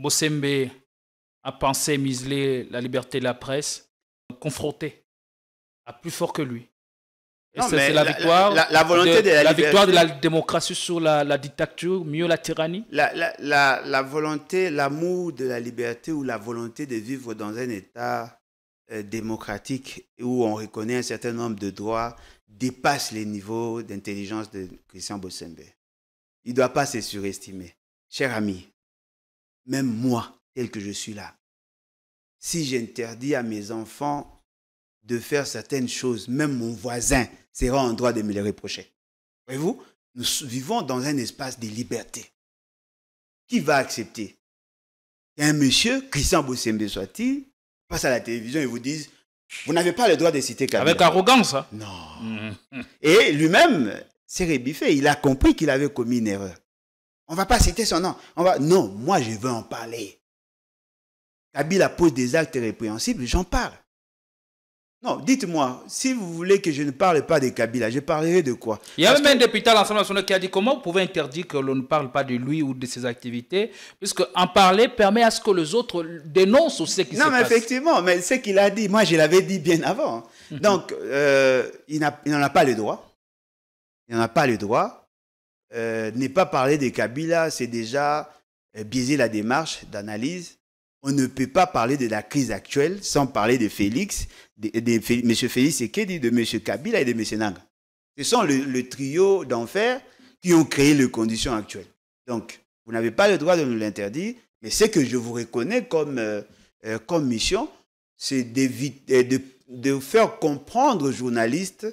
Bossembe a pensé museler la liberté de la presse, confronté à plus fort que lui. Et c'est la victoire, la volonté la victoire de la démocratie sur la dictature, mieux la tyrannie. La volonté, l'amour de la liberté ou la volonté de vivre dans un État démocratique où on reconnaît un certain nombre de droits dépasse les niveaux d'intelligence de Christian Bossembe. Il ne doit pas se surestimer. Cher ami, même moi, tel que je suis là, si j'interdis à mes enfants de faire certaines choses, même mon voisin sera en droit de me les reprocher. Voyez-vous, nous vivons dans un espace de liberté. Qui va accepter? Il y a un monsieur, Christian Bossembe soit-il, passe à la télévision et vous dise, vous n'avez pas le droit de citer Kabila. Avec arrogance. Hein? Non. Et lui-même s'est rébiffé. Il a compris qu'il avait commis une erreur. On ne va pas citer son nom. Non, moi je veux en parler. Kabila pose des actes répréhensibles, j'en parle. Non, dites-moi, si vous voulez que je ne parle pas de Kabila, je parlerai de quoi? Il y a même un député à l'Assemblée nationale qui a dit comment vous pouvez interdire que l'on ne parle pas de lui ou de ses activités, puisque en parler permet à ce que les autres dénoncent ce qui se passe. Non, mais effectivement, mais ce qu'il a dit, moi je l'avais dit bien avant. Donc, il n'en a pas le droit. Il n'en a pas le droit. Ne pas parler de Kabila, c'est déjà biaiser la démarche d'analyse. On ne peut pas parler de la crise actuelle sans parler de Félix, de M. Félix Sekedi, de M. Kabila et de M. Nanga. Ce sont le trio d'enfer qui ont créé les conditions actuelles. Donc, vous n'avez pas le droit de nous l'interdire, mais ce que je vous reconnais comme mission, c'est de faire comprendre aux journalistes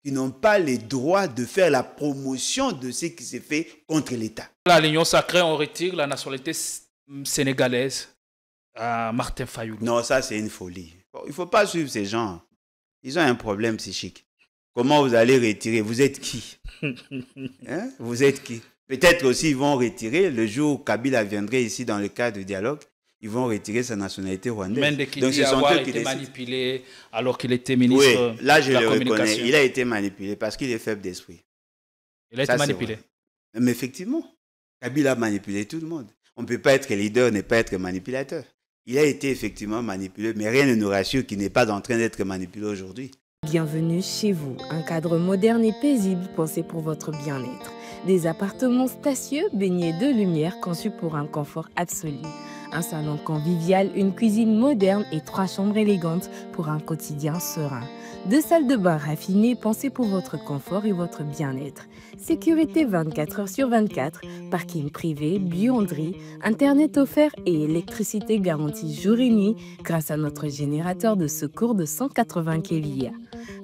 qui n'ont pas le droit de faire la promotion de ce qui s'est fait contre l'État. À l'Union sacrée, on retire la nationalité sénégalaise à Martin Fayoulou. Non, ça c'est une folie. Il ne faut pas suivre ces gens. Ils ont un problème psychique. Comment vous allez retirer? Vous êtes qui? Hein? Vous êtes qui? Peut-être aussi ils vont retirer, le jour où Kabila viendrait ici dans le cadre du dialogue, ils vont retirer sa nationalité rwandaise. Donc ce sont eux qui été manipulé alors qu'il était ministre oui, là je de la le communication. Reconnais. Il a été manipulé parce qu'il est faible d'esprit. Il a été manipulé. Mais effectivement, Kabila a manipulé tout le monde. On ne peut pas être leader, ne pas être manipulateur. Il a été effectivement manipulé, mais rien ne nous rassure qu'il n'est pas en train d'être manipulé aujourd'hui. Bienvenue chez vous, un cadre moderne et paisible pensé pour votre bien-être. Des appartements spacieux baignés de lumière conçus pour un confort absolu. Un salon convivial, une cuisine moderne et 3 chambres élégantes pour un quotidien serein. 2 salles de bain raffinées pensées pour votre confort et votre bien-être. Sécurité 24 heures sur 24, parking privé, buanderie, internet offert et électricité garantie jour et nuit grâce à notre générateur de secours de 180 kVA.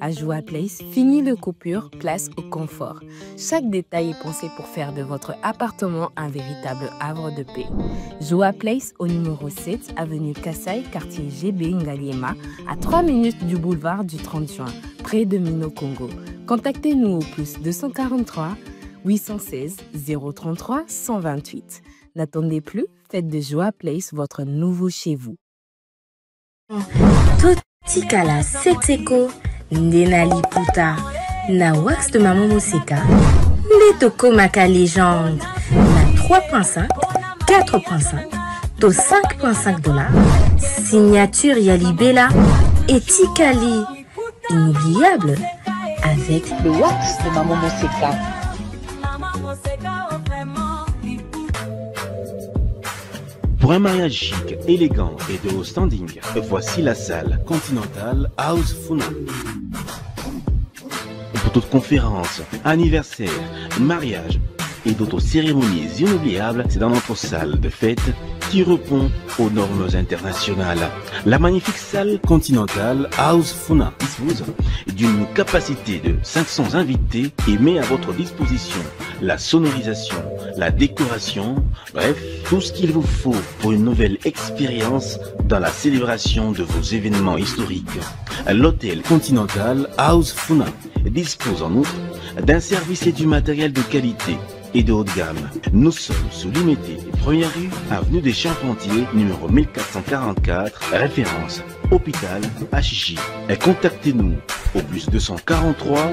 À Joa Place, fini le coupure, place au confort. Chaque détail est pensé pour faire de votre appartement un véritable havre de paix. Joa Place au numéro 7, avenue Kassai, quartier GB Ngaliema, à 3 minutes du boulevard du 30 juin, près de Mino Congo. Contactez-nous au plus 243 816 033 128. N'attendez plus, faites de Joa Place votre nouveau chez vous. Totikala Setseko Ndenali Puta Na wax de Maman Moseka Letoko Maka Légende Na 3.5 4.5 To 5.5 $. Signature Yalibela et Tikali. Inoubliable avec le wax de Maman Moseka. Pour un mariage chic, élégant et de haut standing, voici la salle Continental House Funa. Pour toute conférence, anniversaire, mariage et d'autres cérémonies inoubliables, c'est dans notre salle de fête qui répond aux normes internationales. La magnifique salle Continental House Funa dispose d'une capacité de 500 invités et met à votre disposition la sonorisation, la décoration, bref, tout ce qu'il vous faut pour une nouvelle expérience dans la célébration de vos événements historiques. L'hôtel Continental House Funa dispose en outre d'un service et du matériel de qualité et de haut de gamme. Nous sommes sous Limité, première rue, avenue des Charpentiers, numéro 1444, référence hôpital Achichi. Contactez-nous au plus 243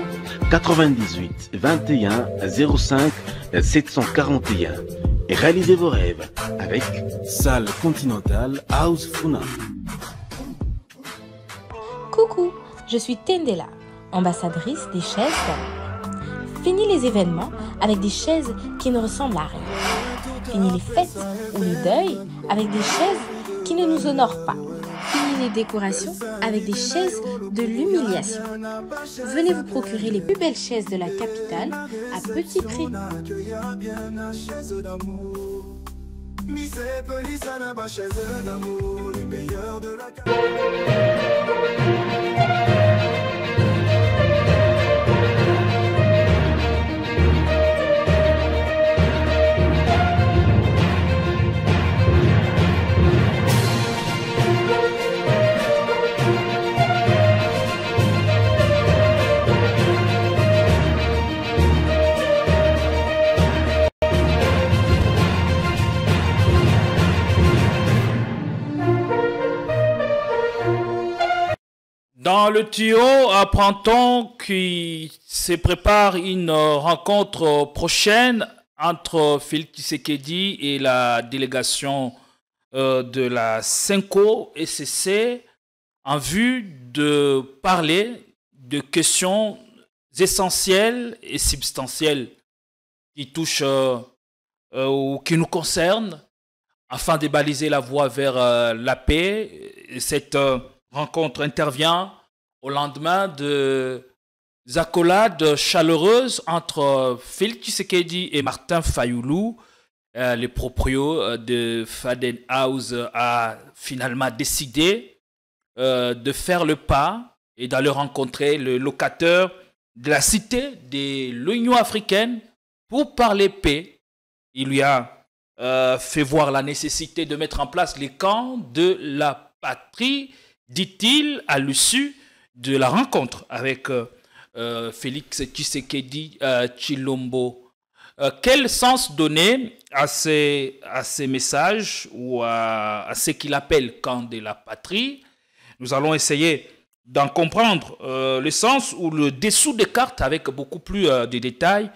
98 21 05 741 et réalisez vos rêves avec Salle Continentale House Funa. Coucou, je suis Tendela, ambassadrice des chaises d'amour. Fini les événements avec des chaises qui ne ressemblent à rien. Fini les fêtes ou le deuil avec des chaises qui ne nous honorent pas. Fini les décorations avec des chaises de l'humiliation. Venez vous procurer les plus belles chaises de la capitale à petit prix. Dans le tuyau, apprend-on qu'il se prépare une rencontre prochaine entre Félix Tshisekedi et la délégation de la Senko SCC en vue de parler de questions essentielles et substantielles qui touchent ou qui nous concernent afin de baliser la voie vers la paix. Et cette rencontre intervient au lendemain de accolades chaleureuses entre Félix Tshisekedi et Martin Fayoulou. Le proprio de Faden House a finalement décidé de faire le pas et d'aller rencontrer le locateur de la cité de l'Union africaine pour parler paix. Il lui a fait voir la nécessité de mettre en place les camps de la patrie, dit-il, à l'issue de la rencontre avec Félix Tshisekedi Tshilombo. Quel sens donner à ces messages ou à ce qu'il appelle camp de la patrie? Nous allons essayer d'en comprendre le sens ou le dessous des cartes avec beaucoup plus de détails.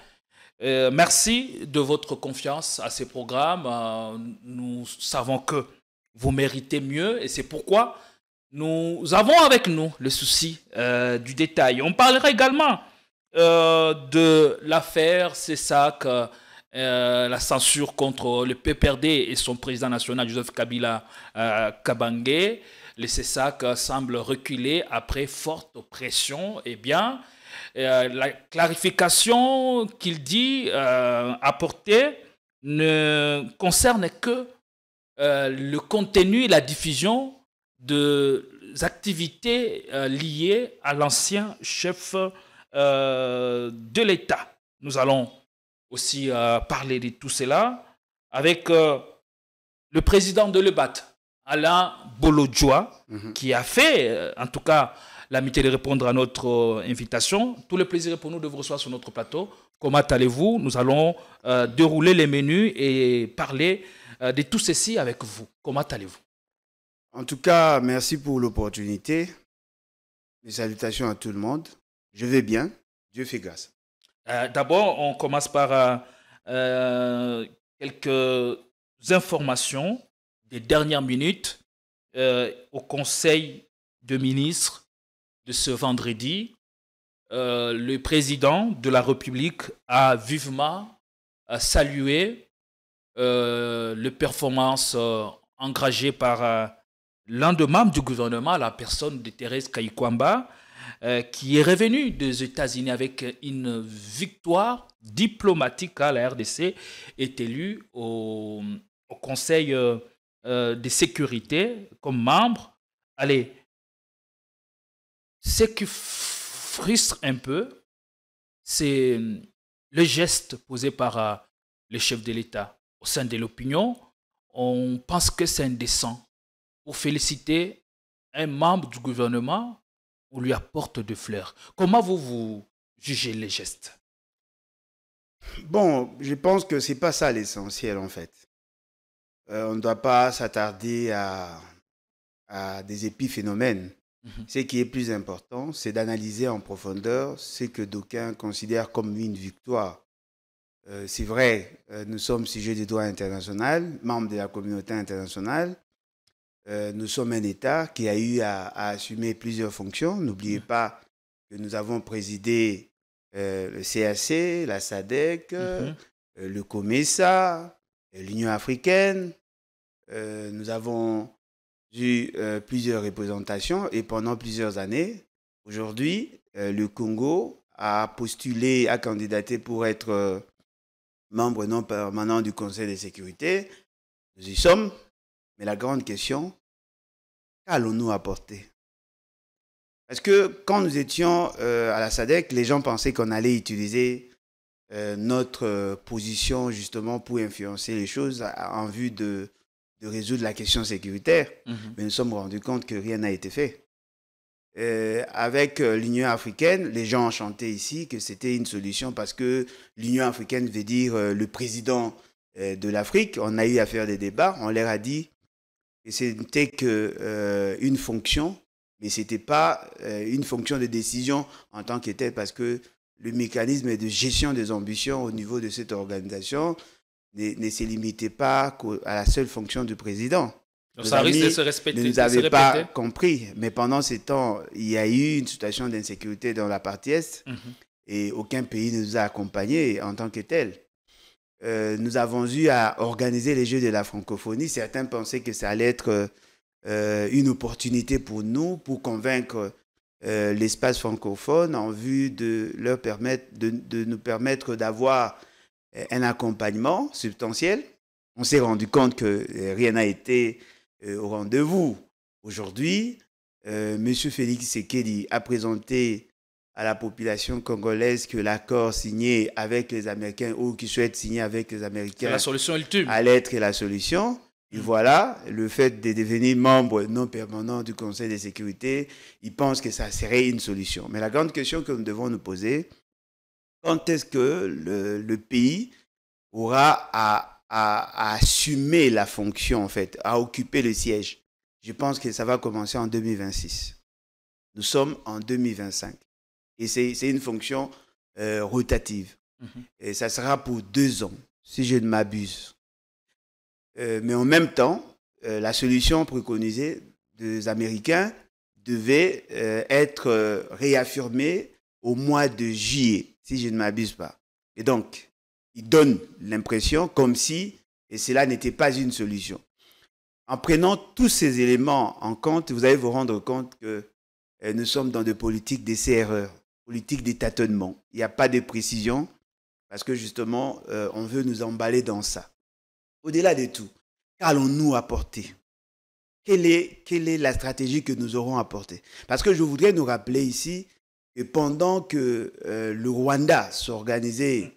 Merci de votre confiance à ces programmes. Nous savons que vous méritez mieux et c'est pourquoi nous avons avec nous le souci du détail. On parlera également de l'affaire CESAC, la censure contre le PPRD et son président national Joseph Kabila Kabange. Le CESAC semble reculer après forte pression. Eh bien, la clarification qu'il dit apporter ne concerne que le contenu et la diffusion des activités liées à l'ancien chef de l'État. Nous allons aussi parler de tout cela avec le président de l'EBAT, Alain Bolodjoa, qui a fait, en tout cas, l'amitié de répondre à notre invitation. Tout le plaisir est pour nous de vous recevoir sur notre plateau. Comment allez-vous? Nous allons dérouler les menus et parler de tout ceci avec vous. Comment allez-vous? En tout cas, merci pour l'opportunité. Mes salutations à tout le monde. Je vais bien. Dieu fait grâce. D'abord, on commence par quelques informations des dernières minutes au Conseil de ministres de ce vendredi. Le président de la République a vivement salué les performances engagées par l'un des membres du gouvernement, la personne de Thérèse Kayikwamba, qui est revenue des États-Unis avec une victoire diplomatique. La RDC est élue au Conseil de sécurité comme membre. Allez, ce qui frustre un peu, c'est le geste posé par le chef de l'État. Au sein de l'opinion, on pense que c'est indécent. Pour féliciter un membre du gouvernement, on lui apporte des fleurs. Comment vous jugez les gestes? Bon, je pense que ce n'est pas ça l'essentiel en fait. On ne doit pas s'attarder à des épiphénomènes. Ce qui est plus important, c'est d'analyser en profondeur ce que d'aucuns considèrent comme une victoire c'est vrai, nous sommes sujets du droit international, membres de la communauté internationale. Nous sommes un État qui a eu à assumer plusieurs fonctions. N'oubliez pas que nous avons présidé le CAC, la SADC, le COMESA, l'Union africaine. Nous avons eu plusieurs représentations et pendant plusieurs années. Aujourd'hui, le Congo a postulé, a candidaté pour être membre non permanent du Conseil de sécurité. Nous y sommes. Mais la grande question, qu'allons-nous apporter? Parce que quand nous étions à la SADC, les gens pensaient qu'on allait utiliser notre position justement pour influencer les choses en vue de résoudre la question sécuritaire. Mais nous sommes rendus compte que rien n'a été fait. Avec l'Union africaine, les gens ont chanté ici que c'était une solution parce que l'Union africaine veut dire le président de l'Afrique. On a eu à faire des débats, on leur a dit que c'était une fonction, mais ce n'était pas une fonction de décision en tant que telle parce que le mécanisme de gestion des ambitions au niveau de cette organisation ne se limitait pas à la seule fonction du président. Donc ça risque de se respecter. Ne nous avaient pas compris, mais pendant ces temps, il y a eu une situation d'insécurité dans la partie Est et aucun pays ne nous a accompagnés en tant que tel. Nous avons eu à organiser les Jeux de la francophonie. Certains pensaient que ça allait être une opportunité pour nous, pour convaincre l'espace francophone en vue de leur permettre, de nous permettre d'avoir un accompagnement substantiel. On s'est rendu compte que rien n'a été au rendez-vous. Aujourd'hui, M. Félix Tshisekedi a présenté à la population congolaise que l'accord signé avec les Américains ou qui souhaite signer avec les Américains la solution ultime allait être la solution. Et voilà, le fait de devenir membre non permanent du Conseil de sécurité, ils pensent que ça serait une solution. Mais la grande question que nous devons nous poser, quand est-ce que le pays aura à assumer la fonction, en fait, à occuper le siège? Je pense que ça va commencer en 2026. Nous sommes en 2025. Et c'est une fonction rotative. Et ça sera pour 2 ans, si je ne m'abuse. Mais en même temps, la solution préconisée des Américains devait être réaffirmée au mois de juillet, si je ne m'abuse pas. Et donc, ils donnent l'impression comme si et cela n'était pas une solution. En prenant tous ces éléments en compte, vous allez vous rendre compte que nous sommes dans des politiques d'essai-erreur, politiques de tâtonnement. Il n'y a pas de précision parce que justement, on veut nous emballer dans ça. Au-delà de tout, qu'allons-nous apporter? Quelle est la stratégie que nous aurons apportée? Parce que je voudrais nous rappeler ici que pendant que le Rwanda s'organisait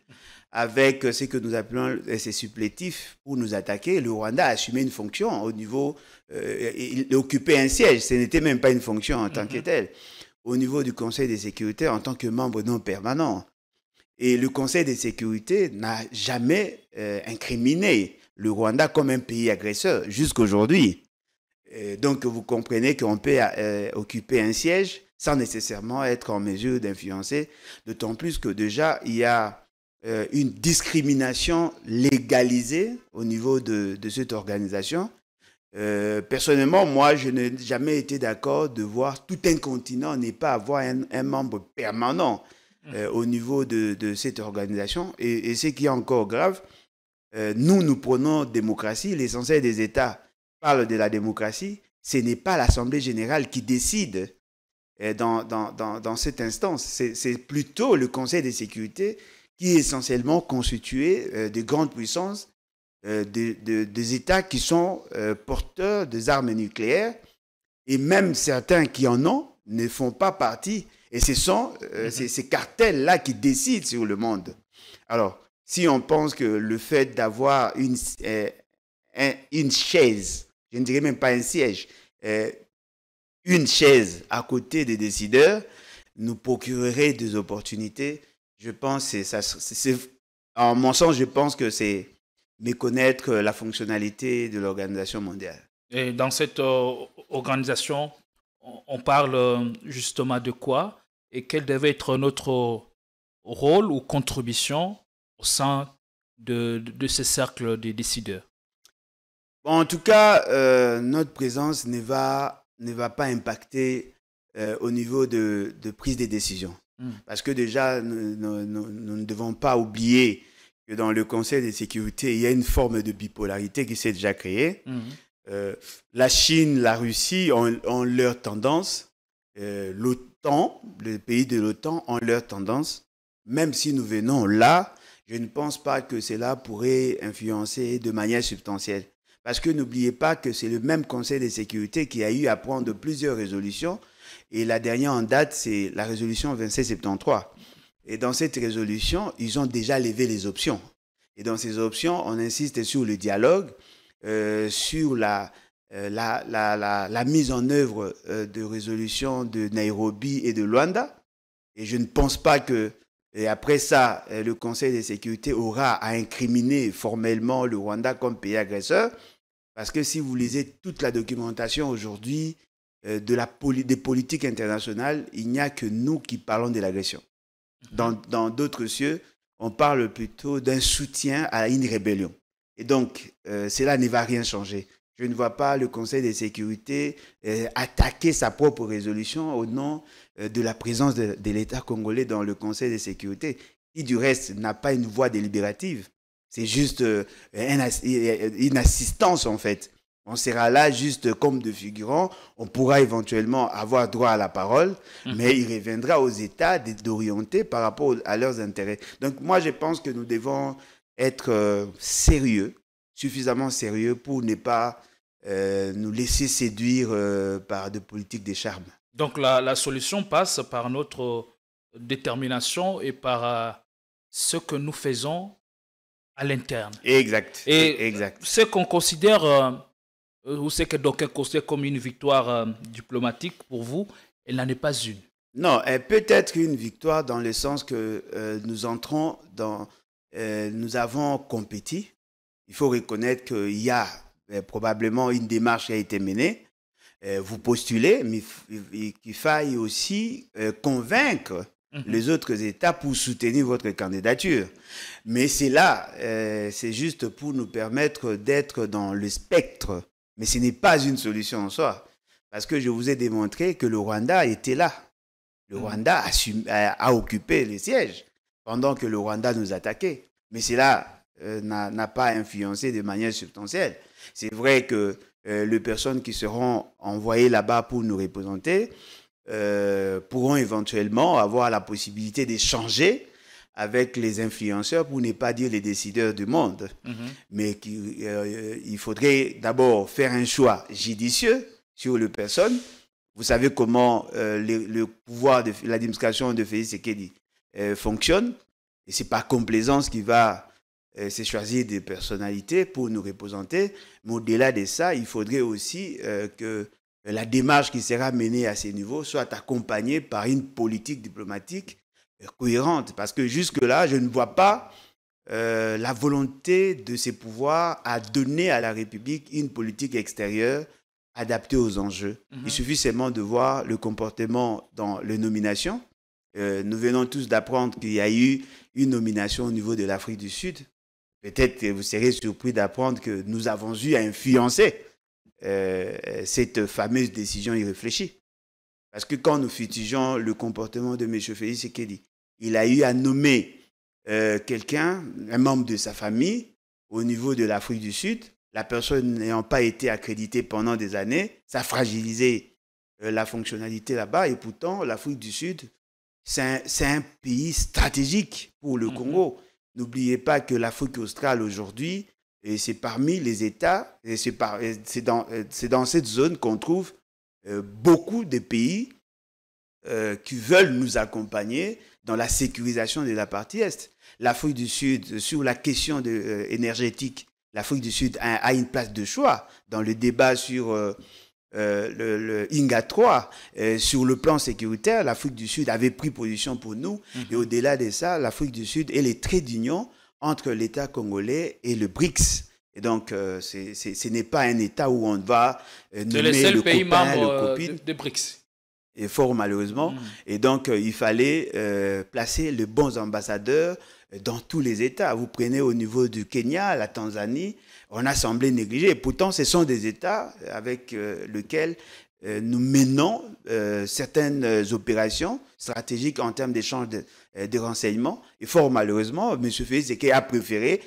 avec ce que nous appelons ces supplétifs pour nous attaquer, le Rwanda a assumé une fonction au niveau... il occupait un siège, ce n'était même pas une fonction en tant que telle, au niveau du Conseil de sécurité en tant que membre non permanent. Et le Conseil de sécurité n'a jamais incriminé le Rwanda comme un pays agresseur jusqu'à aujourd'hui. Donc vous comprenez qu'on peut occuper un siège sans nécessairement être en mesure d'influencer, d'autant plus que déjà il y a une discrimination légalisée au niveau de cette organisation. Personnellement, moi, je n'ai jamais été d'accord de voir tout un continent ne pas avoir un membre permanent au niveau de cette organisation. Et ce qui est encore grave, nous prenons démocratie, l'essentiel des États parle de la démocratie, ce n'est pas l'Assemblée générale qui décide dans cette instance, c'est plutôt le Conseil de sécurité qui est essentiellement constitué de grandes puissances, des États qui sont porteurs des armes nucléaires, et même certains qui en ont ne font pas partie, et ce sont ces cartels-là qui décident sur le monde. Alors, si on pense que le fait d'avoir une chaise, je ne dirais même pas un siège, une chaise à côté des décideurs nous procurerait des opportunités, je pense en mon sens, je pense que c'est méconnaître la fonctionnalité de l'Organisation mondiale. Et dans cette organisation, on parle justement de quoi et quel devait être notre rôle ou contribution au sein de ces cercles des décideurs? Bon, en tout cas, notre présence ne va pas impacter au niveau de prise des décisions. Parce que déjà, nous ne devons pas oublier que dans le Conseil de sécurité, il y a une forme de bipolarité qui s'est déjà créée. La Chine, la Russie ont leur tendance, l'OTAN, les pays de l'OTAN ont leur tendance. Même si nous venons là, je ne pense pas que cela pourrait influencer de manière substantielle. Parce que n'oubliez pas que c'est le même Conseil de sécurité qui a eu à prendre plusieurs résolutions. Et la dernière en date, c'est la résolution 2773. Et dans cette résolution, ils ont déjà levé les options. Et dans ces options, on insiste sur le dialogue, sur la mise en œuvre de résolutions de Nairobi et de Luanda. Et je ne pense pas que, et après ça, le Conseil de sécurité aura à incriminer formellement le Rwanda comme pays agresseur. Parce que si vous lisez toute la documentation aujourd'hui des politiques internationales, il n'y a que nous qui parlons de l'agression. Dans d'autres cieux, on parle plutôt d'un soutien à une rébellion. Et donc, cela ne va rien changer. Je ne vois pas le Conseil de sécurité attaquer sa propre résolution au nom de la présence de l'État congolais dans le Conseil de sécurité, qui du reste n'a pas une voix délibérative. C'est juste une assistance en fait. On sera là juste comme de figurants. On pourra éventuellement avoir droit à la parole, mais il reviendra aux États d'orienter par rapport à leurs intérêts. Donc moi, je pense que nous devons être sérieux, suffisamment sérieux pour ne pas nous laisser séduire par de politiques de charme. Donc la solution passe par notre détermination et par ce que nous faisons à l'interne. Exact. Et exact. Ce qu'on considère, ou ce que d'aucuns considèrent comme une victoire diplomatique pour vous, elle n'en est pas une. Non, elle peut être une victoire dans le sens que nous entrons dans... nous avons compétit. Il faut reconnaître qu'il y a probablement une démarche qui a été menée. Vous postulez, mais il faille aussi convaincre les autres États pour soutenir votre candidature. Mais c'est là, c'est juste pour nous permettre d'être dans le spectre. Mais ce n'est pas une solution en soi. Parce que je vous ai démontré que le Rwanda était là. Le Rwanda a occupé les sièges pendant que le Rwanda nous attaquait. Mais cela n'a pas influencé de manière substantielle. C'est vrai que les personnes qui seront envoyées là-bas pour nous représenter pourront éventuellement avoir la possibilité d'échanger avec les influenceurs, pour ne pas dire les décideurs du monde. Mais il faudrait d'abord faire un choix judicieux sur les personnes. Vous savez comment le pouvoir de l'administration de Félix Tshisekedi fonctionne. Et ce n'est pas complaisance qui va se choisir des personnalités pour nous représenter. Mais au-delà de ça, il faudrait aussi que la démarche qui sera menée à ces niveaux soit accompagnée par une politique diplomatique cohérente. Parce que jusque-là, je ne vois pas la volonté de ces pouvoirs à donner à la République une politique extérieure adaptée aux enjeux. Il suffit seulement de voir le comportement dans les nominations. Nous venons tous d'apprendre qu'il y a eu une nomination au niveau de l'Afrique du Sud. Peut-être que vous serez surpris d'apprendre que nous avons eu à influencer cette fameuse décision irréfléchie. Parce que quand nous fustigeons le comportement de M. Félix Tshisekedi, il a eu à nommer quelqu'un, un membre de sa famille, au niveau de l'Afrique du Sud. La personne n'ayant pas été accréditée pendant des années, ça a fragilisé la fonctionnalité là-bas. Et pourtant, l'Afrique du Sud, c'est un pays stratégique pour le Congo. N'oubliez pas que l'Afrique australe aujourd'hui, c'est parmi les États, c'est dans cette zone qu'on trouve beaucoup de pays qui veulent nous accompagner dans la sécurisation de la partie Est. L'Afrique du Sud, sur la question énergétique, l'Afrique du Sud a une place de choix dans le débat sur le INGA 3. Sur le plan sécuritaire, l'Afrique du Sud avait pris position pour nous. Et au-delà de ça, l'Afrique du Sud est le trait d'union entre l'État congolais et le BRICS. Et donc, ce n'est pas un État où on va nommer le le pays copain, membre le copine. de BRICS. et fort malheureusement. Et donc, il fallait placer les bons ambassadeurs dans tous les États. Vous prenez au niveau du Kenya, la Tanzanie, on a semblé négliger. Et pourtant, ce sont des États avec lesquels nous menons certaines opérations stratégiques en termes d'échange de renseignements. Et fort malheureusement, M. Félix Tshisekedi a préféré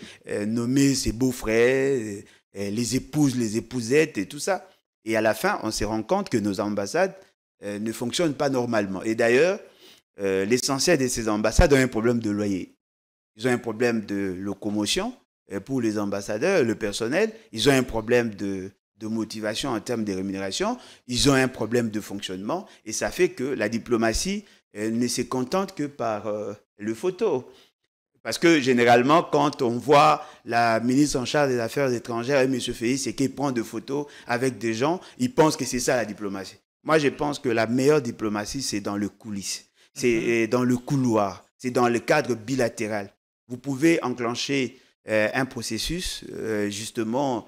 nommer ses beaux-frères, les épouses, les épousettes et tout ça. Et à la fin, on se rend compte que nos ambassades ne fonctionnent pas normalement. Et d'ailleurs, l'essentiel de ces ambassades ont un problème de loyer. Ils ont un problème de locomotion pour les ambassadeurs, le personnel. Ils ont un problème de motivation en termes de rémunération. Ils ont un problème de fonctionnement. Et ça fait que la diplomatie ne se contente que par le photo. Parce que généralement, quand on voit la ministre en charge des Affaires étrangères et M. Félix Tshisekedi prend des photos avec des gens, ils pensent que c'est ça la diplomatie. Moi, je pense que la meilleure diplomatie, c'est dans le coulisses, c'est dans le couloir, c'est dans le cadre bilatéral. Vous pouvez enclencher un processus justement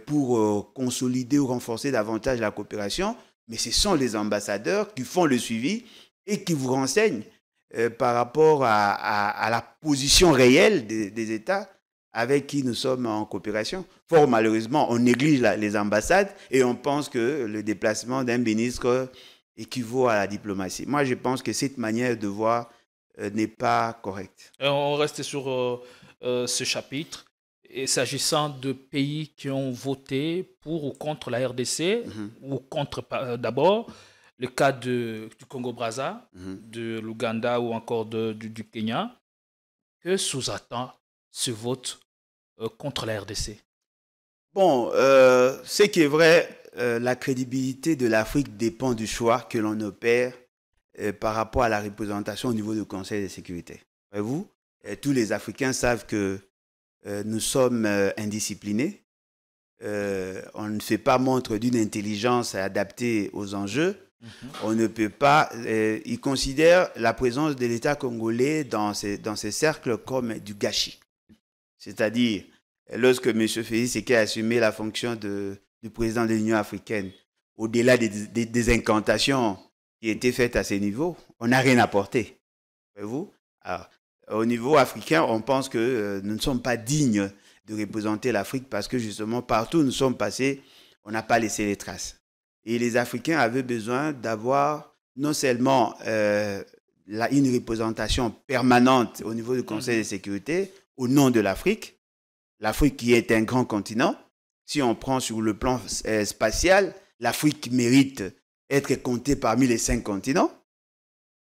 pour consolider ou renforcer davantage la coopération, mais ce sont les ambassadeurs qui font le suivi et qui vous renseignent par rapport à la position réelle des États avec qui nous sommes en coopération. Fort malheureusement, on néglige les ambassades et on pense que le déplacement d'un ministre équivaut à la diplomatie. Moi, je pense que cette manière de voir n'est pas correcte. On reste sur ce chapitre. Et s'agissant de pays qui ont voté pour ou contre la RDC, ou contre d'abord, le cas du Congo-Brazza, de l'Ouganda ou encore du Kenya, que sous-attend ce vote contre la RDC? Bon, ce qui est vrai, la crédibilité de l'Afrique dépend du choix que l'on opère par rapport à la représentation au niveau du Conseil de sécurité. Voyez-vous, tous les Africains savent que nous sommes indisciplinés. On ne fait pas montre d'une intelligence adaptée aux enjeux. On ne peut pas... ils considèrent la présence de l'État congolais dans ces cercles comme du gâchis. C'est-à-dire, lorsque M. Félix Tshisekedi a assumé la fonction du président de l'Union africaine, au-delà des incantations qui étaient faites à ce niveau, on n'a rien apporté. Voyez-vous? Alors, au niveau africain, on pense que nous ne sommes pas dignes de représenter l'Afrique parce que justement, partout où nous sommes passés, on n'a pas laissé les traces. Et les Africains avaient besoin d'avoir non seulement une représentation permanente au niveau du Conseil de sécurité au nom de l'Afrique, l'Afrique qui est un grand continent. Si on prend sur le plan spatial, l'Afrique mérite être comptée parmi les 5 continents,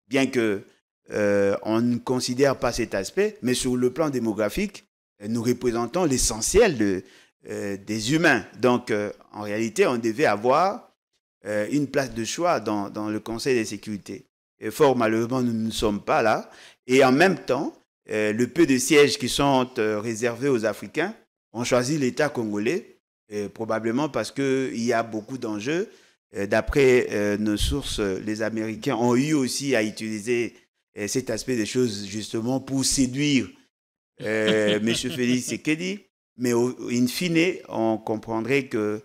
bien que on ne considère pas cet aspect, mais sur le plan démographique, nous représentons l'essentiel des humains. Donc, en réalité, on devait avoir une place de choix dans le Conseil de sécurité. Et fort malheureusement, nous ne sommes pas là. Et en même temps, le peu de sièges qui sont réservés aux Africains ont choisi l'État congolais, probablement parce qu'il y a beaucoup d'enjeux. D'après nos sources, les Américains ont eu aussi à utiliser cet aspect des choses justement pour séduire M. Félix Tshisekedi. Mais in fine, on comprendrait que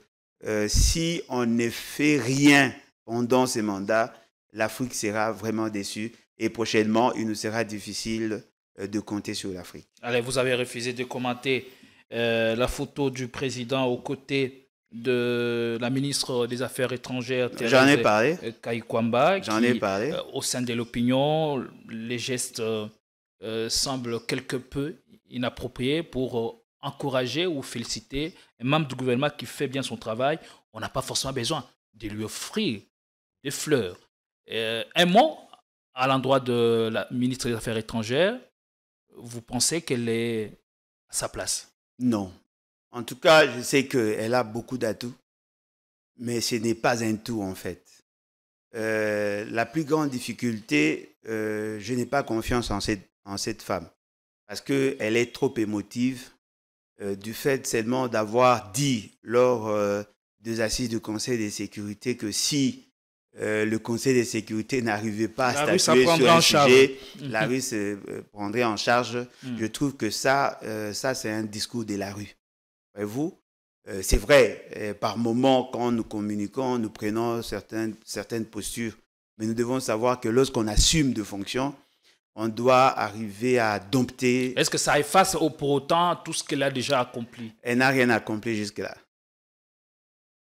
si on ne fait rien pendant ces mandats, l'Afrique sera vraiment déçue et prochainement, il nous sera difficile de compter sur l'Afrique. Allez, vous avez refusé de commenter la photo du président aux côtés de la ministre des Affaires étrangères, J'en ai parlé. Kaikwamba. J'en ai parlé. Au sein de l'opinion, les gestes semblent quelque peu inappropriés pour encourager ou féliciter un membre du gouvernement qui fait bien son travail. On n'a pas forcément besoin de lui offrir des fleurs. Un mot à l'endroit de la ministre des Affaires étrangères, vous pensez qu'elle est à sa place? Non. En tout cas, je sais qu'elle a beaucoup d'atouts, mais ce n'est pas un tout en fait. La plus grande difficulté, je n'ai pas confiance en cette femme parce qu'elle est trop émotive du fait seulement d'avoir dit lors des assises du Conseil de sécurité que si le Conseil de sécurité n'arrivait pas à statuer sur un sujet, la rue se prendrait en charge. Je trouve que ça c'est un discours de la rue. Voyez-vous, c'est vrai, par moments, quand nous communiquons, nous prenons certaines postures, Mais nous devons savoir que lorsqu'on assume de fonctions, on doit arriver à dompter. Est-ce que ça efface pour autant tout ce qu'elle a déjà accompli? Elle n'a rien accompli jusque-là.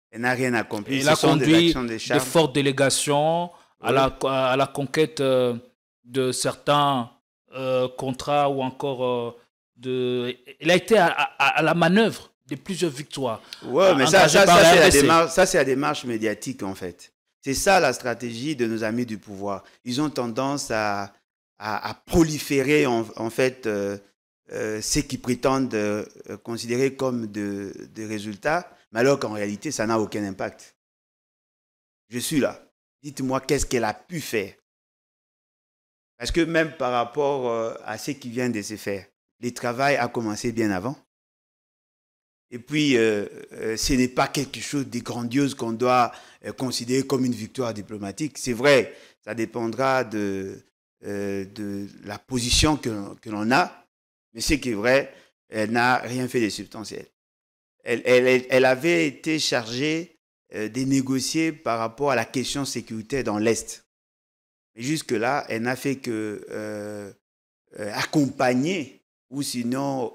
Elle n'a rien accompli. Elle a conduit de fortes délégations à la conquête de certains contrats ou encore elle a été à la manœuvre de plusieurs victoires. Oui, mais ça c'est la démarche médiatique en fait. C'est ça la stratégie de nos amis du pouvoir. Ils ont tendance à proliférer en fait ce qu'ils prétendent considérer comme des résultats, mais alors qu'en réalité, ça n'a aucun impact. Je suis là. Dites-moi qu'est-ce qu'elle a pu faire. Parce que même par rapport à ce qui vient de se faire, le travail a commencé bien avant. Et puis, ce n'est pas quelque chose de grandiose qu'on doit considérer comme une victoire diplomatique. C'est vrai, ça dépendra de la position que l'on a, mais ce qui est vrai, elle n'a rien fait de substantiel. Elle avait été chargée de négocier par rapport à la question sécuritaire dans l'Est. Mais jusque-là, elle n'a fait que accompagner ou sinon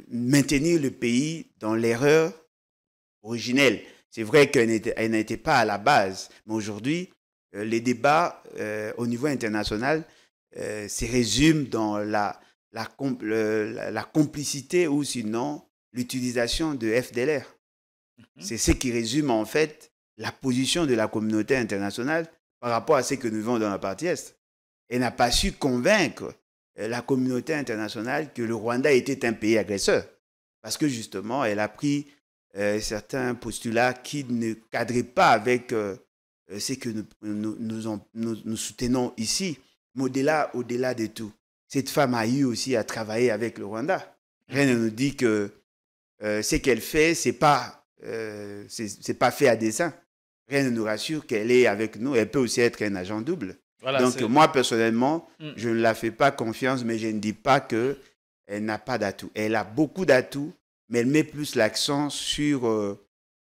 maintenir le pays dans l'erreur originelle. C'est vrai qu'elle n'était pas à la base, mais aujourd'hui, les débats au niveau international se résument dans la complicité ou sinon l'utilisation de FDLR. C'est ce qui résume en fait la position de la communauté internationale par rapport à ce que nous vivons dans la partie Est. Elle n'a pas su convaincre la communauté internationale que le Rwanda était un pays agresseur. Parce que justement, elle a pris certains postulats qui ne cadraient pas avec ce que nous soutenons ici. Mais au-delà de tout, cette femme a eu aussi à travailler avec le Rwanda. Rien ne nous dit que ce qu'elle fait, c'est pas fait à dessein. Rien ne nous rassure qu'elle est avec nous. Elle peut aussi être un agent double. Voilà, donc moi, personnellement, je ne la fais pas confiance, mais je ne dis pas qu'elle n'a pas d'atouts. Elle a beaucoup d'atouts, mais elle met plus l'accent sur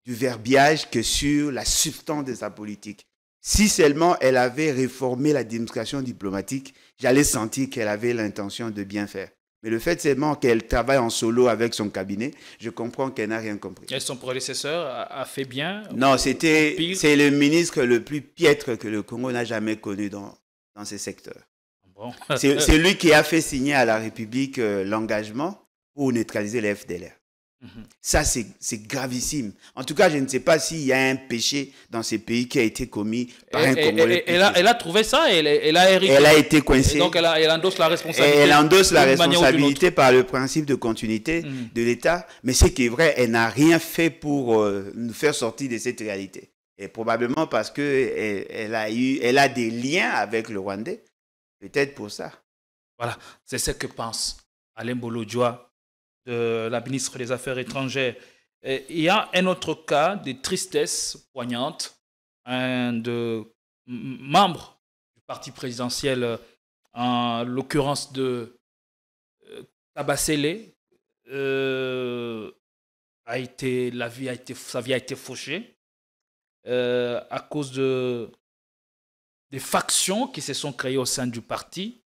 du verbiage que sur la substance de sa politique. Si seulement elle avait réformé l'administration diplomatique, j'allais sentir qu'elle avait l'intention de bien faire. Mais le fait seulement qu'elle travaille en solo avec son cabinet, je comprends qu'elle n'a rien compris. Et son prédécesseur a fait bien? Non, c'est le ministre le plus piètre que le Congo n'a jamais connu dans ces secteurs. Bon. C'est lui qui a fait signer à la République l'engagement pour neutraliser les FDLR. Ça, c'est gravissime. En tout cas, je ne sais pas s'il y a un péché dans ces pays qui a été commis par un Congolais. Elle a trouvé ça, elle a hérité. Elle a été coincée. Et donc, elle endosse la responsabilité. Elle endosse la responsabilité par le principe de continuité de l'État. Mais ce qui est vrai, elle n'a rien fait pour nous faire sortir de cette réalité. Et probablement parce qu'elle a des liens avec le Rwandais. Peut-être pour ça. Voilà, c'est ce que pense Alain Bolodjoa, de la ministre des Affaires étrangères. Et il y a un autre cas de tristesse poignante, un de membre du parti présidentiel, en l'occurrence de Tabasele, sa vie a été fauchée à cause des factions qui se sont créées au sein du parti.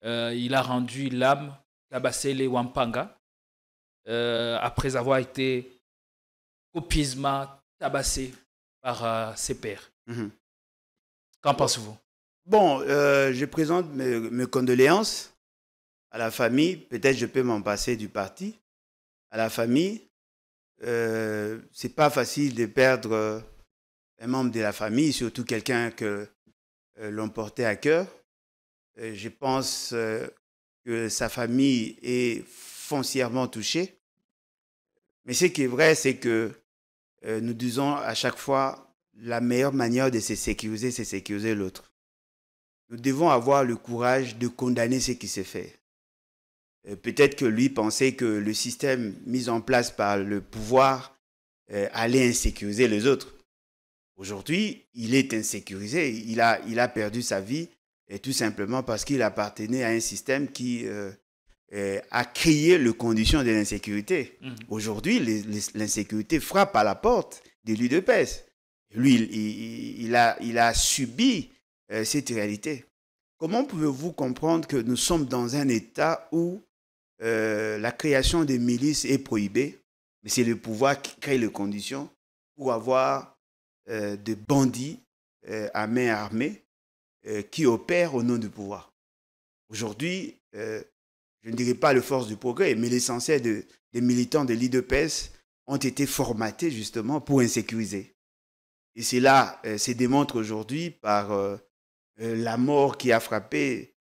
Il a rendu l'âme Tabasele Wampanga après avoir été copieusement tabassé par ses pairs. Qu'en pensez-vous? Bon, je présente mes condoléances à la famille. Peut-être je peux m'en passer du parti. À la famille, c'est pas facile de perdre un membre de la famille, surtout quelqu'un que l'on portait à cœur. Je pense que sa famille est foncièrement touchée. Mais ce qui est vrai, c'est que nous disons à chaque fois la meilleure manière de se sécuriser, c'est sécuriser l'autre. Nous devons avoir le courage de condamner ce qui s'est fait. Peut-être que lui pensait que le système mis en place par le pouvoir allait insécuriser les autres. Aujourd'hui, il est insécurisé. Il a perdu sa vie. Et tout simplement parce qu'il appartenait à un système qui a créé les conditions de l'insécurité. Aujourd'hui, l'insécurité frappe à la porte de l'UDPS. Lui, il a subi cette réalité. Comment pouvez-vous comprendre que nous sommes dans un État où la création des milices est prohibée, mais c'est le pouvoir qui crée les conditions pour avoir des bandits à main armée qui opèrent au nom du pouvoir. Aujourd'hui, je ne dirais pas les forces du progrès, mais l'essentiel des militants de l'IDPS ont été formatés justement pour insécuriser. Et cela se démontre aujourd'hui par la mort qui a frappé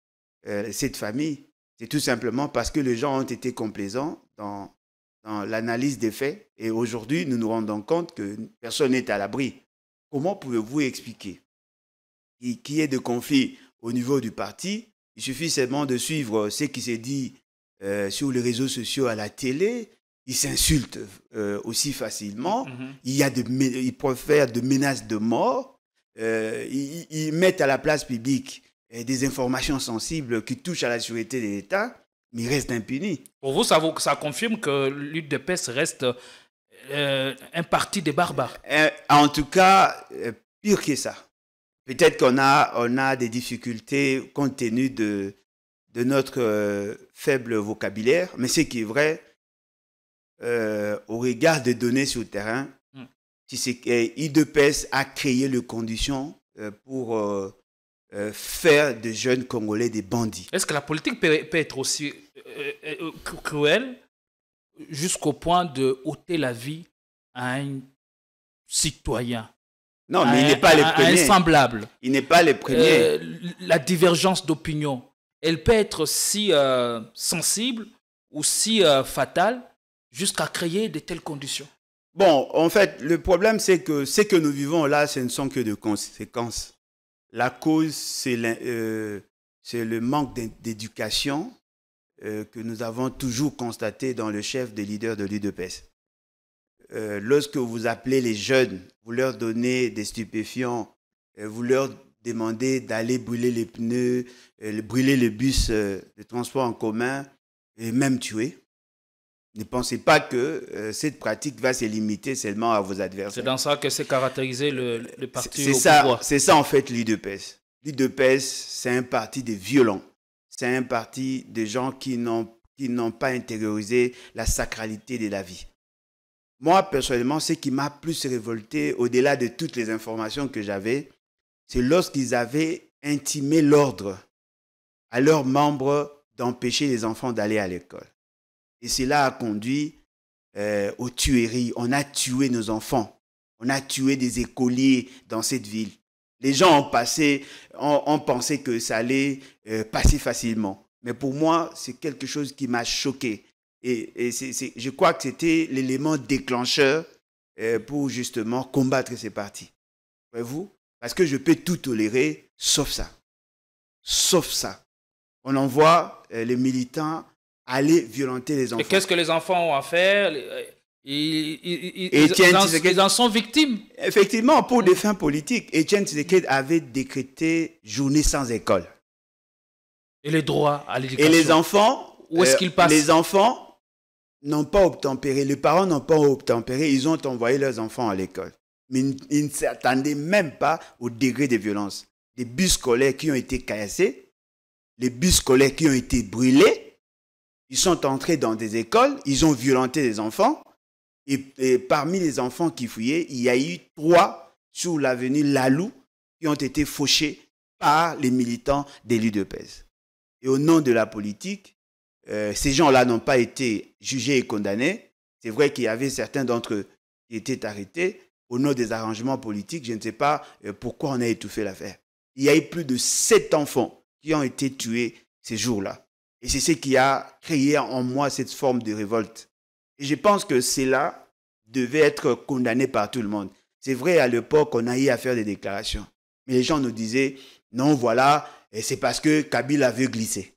cette famille. C'est tout simplement parce que les gens ont été complaisants dans l'analyse des faits. Et aujourd'hui, nous nous rendons compte que personne n'est à l'abri. Comment pouvez-vous expliquer qu'il y ait de conflits au niveau du parti? Il suffit seulement de suivre ce qui s'est dit sur les réseaux sociaux, à la télé. Ils s'insultent aussi facilement. Ils profèrent de menaces de mort. Ils mettent à la place publique des informations sensibles qui touchent à la sécurité de l'État, mais ils restent impunis. Pour vous, ça confirme que l'UDPS reste un parti des barbares? En tout cas, pire que ça. Peut-être qu'on a des difficultés compte tenu de notre faible vocabulaire, mais ce qui est vrai, au regard des données sur le terrain, l'UDPS a créé les conditions pour faire des jeunes Congolais des bandits. Est-ce que la politique peut être aussi cruelle jusqu'au point de ôter la vie à un citoyen? Non, mais il n'est pas le premier. Un semblable. Il n'est pas le premier. La divergence d'opinion, elle peut être si sensible ou si fatale jusqu'à créer de telles conditions. Bon, en fait, le problème, c'est que ce que nous vivons là, ce ne sont que des conséquences. La cause, c'est le manque d'éducation que nous avons toujours constaté dans le chef des leaders de l'UDPS. Lorsque vous appelez les jeunes, vous leur donnez des stupéfiants, vous leur demandez d'aller brûler les pneus, brûler le bus de transport en commun et même tuer. Ne pensez pas que cette pratique va se limiter seulement à vos adversaires. C'est dans ça que c'est caractérisé le parti au pouvoir. C'est ça en fait l'UDPS. L'UDPS, c'est un parti de violents. C'est un parti de gens qui n'ont pas intériorisé la sacralité de la vie. Moi, personnellement, ce qui m'a plus révolté, au-delà de toutes les informations que j'avais, c'est lorsqu'ils avaient intimé l'ordre à leurs membres d'empêcher les enfants d'aller à l'école. Et cela a conduit aux tueries. On a tué nos enfants. On a tué des écoliers dans cette ville. Les gens ont pensé que ça allait passer facilement. Mais pour moi, c'est quelque chose qui m'a choqué. Et je crois que c'était l'élément déclencheur pour justement combattre ces partis. Voyez-vous? Parce que je peux tout tolérer, sauf ça. Sauf ça. On envoie les militants aller violenter les enfants. Et qu'est-ce que les enfants ont à faire? Ils en sont victimes. Effectivement, pour des fins politiques, Etienne Tshisekedi avait décrété journée sans école. Et les droits à l'éducation. Et les enfants, où est-ce qu'ils passent? Les enfants n'ont pas obtempéré, les parents n'ont pas obtempéré, ils ont envoyé leurs enfants à l'école. Mais ils ne s'attendaient même pas au degré de violence. Les bus scolaires qui ont été cassés, les bus scolaires qui ont été brûlés, ils sont entrés dans des écoles, ils ont violenté les enfants. Et parmi les enfants qui fouillaient, il y a eu 3 sur l'avenue Lalou qui ont été fauchés par les militants de l'UDPS. Et au nom de la politique, ces gens-là n'ont pas été jugés et condamnés. C'est vrai qu'il y avait certains d'entre eux qui étaient arrêtés. Au nom des arrangements politiques, je ne sais pas pourquoi on a étouffé l'affaire. Il y a eu plus de 7 enfants qui ont été tués ces jours-là. Et c'est ce qui a créé en moi cette forme de révolte. Et je pense que cela devait être condamné par tout le monde. C'est vrai, à l'époque, on a eu à faire des déclarations. Mais les gens nous disaient, non, voilà, c'est parce que Kabila veut glisser.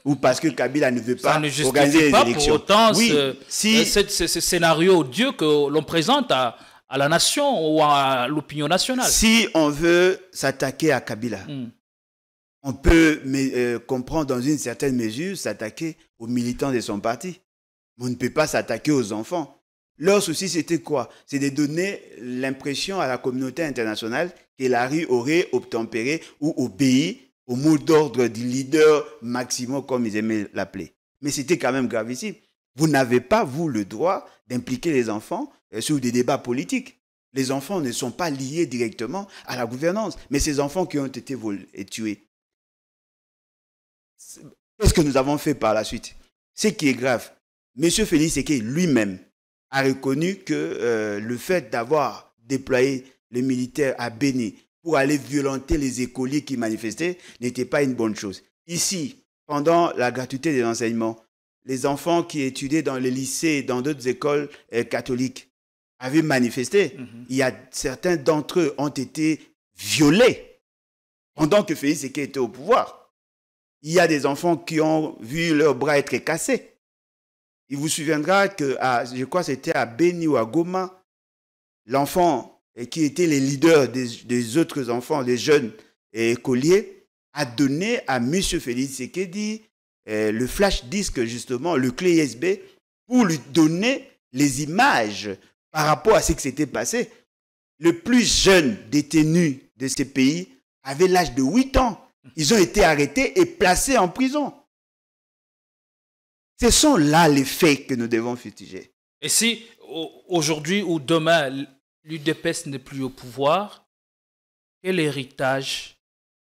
Ou parce que Kabila ne veut pas organiser les élections. Pour autant ce scénario odieux que l'on présente à la nation ou à l'opinion nationale. Si on veut s'attaquer à Kabila, on peut comprendre dans une certaine mesure s'attaquer aux militants de son parti. Mais on ne peut pas s'attaquer aux enfants. Leur souci, c'était quoi? C'est de donner l'impression à la communauté internationale que la rue aurait obtempéré ou obéi au mot d'ordre du leader maximum, comme ils aimaient l'appeler. Mais c'était quand même gravissime. Vous n'avez pas, vous, le droit d'impliquer les enfants sur des débats politiques. Les enfants ne sont pas liés directement à la gouvernance, mais ces enfants qui ont été tués. Qu'est-ce que nous avons fait par la suite? Ce qui est grave, M. Félix Tshisekedi lui-même a reconnu que le fait d'avoir déployé les militaires à Béni pour aller violenter les écoliers qui manifestaient n'était pas une bonne chose. Ici, pendant la gratuité des enseignements, les enfants qui étudiaient dans les lycées et dans d'autres écoles catholiques avaient manifesté. Il y a certains d'entre eux ont été violés pendant que Félix Tshisekedi était au pouvoir. Il y a des enfants qui ont vu leurs bras être cassés. Il vous souviendra que, je crois que c'était à Béni ou à Goma, l'enfant qui était le leader des autres enfants, des jeunes écoliers, a donné à M. Félix Tshisekedi le flash disque, justement, le clé USB, pour lui donner les images par rapport à ce qui s'était passé. Le plus jeune détenu de ces pays avait l'âge de 8 ans. Ils ont été arrêtés et placés en prison. Ce sont là les faits que nous devons fustiger. Et si aujourd'hui ou demain, l'UDPS n'est plus au pouvoir, quel héritage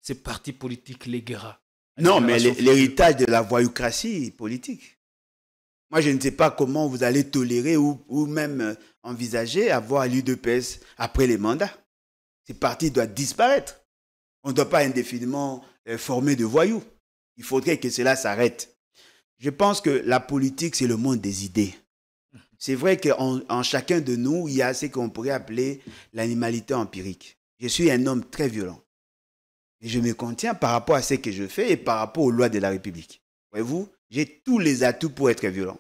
ces partis politiques léguera? Non, mais l'héritage de la voyoucratie politique. Moi, je ne sais pas comment vous allez tolérer ou même envisager avoir l'UDPS après les mandats. Ces partis doivent disparaître. On ne doit pas indéfiniment former de voyous. Il faudrait que cela s'arrête. Je pense que la politique, c'est le monde des idées. C'est vrai qu'en chacun de nous, il y a ce qu'on pourrait appeler l'animalité empirique. Je suis un homme très violent. Et je me contiens par rapport à ce que je fais et par rapport aux lois de la République. Voyez-vous, j'ai tous les atouts pour être violent.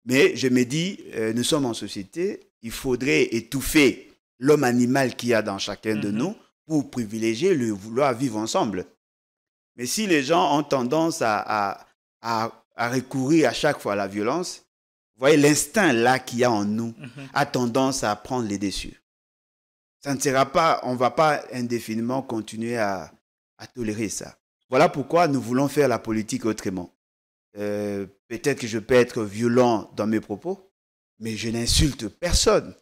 Mais je me dis, nous sommes en société, il faudrait étouffer l'homme animal qu'il y a dans chacun de nous pour privilégier le vouloir vivre ensemble. Mais si les gens ont tendance à recourir à chaque fois à la violence, vous voyez, l'instinct là qu'il y a en nous a tendance à prendre les dessus. Ça ne sera pas, on ne va pas indéfiniment continuer à tolérer ça. Voilà pourquoi nous voulons faire la politique autrement. Peut-être que je peux être violent dans mes propos, mais je n'insulte personne.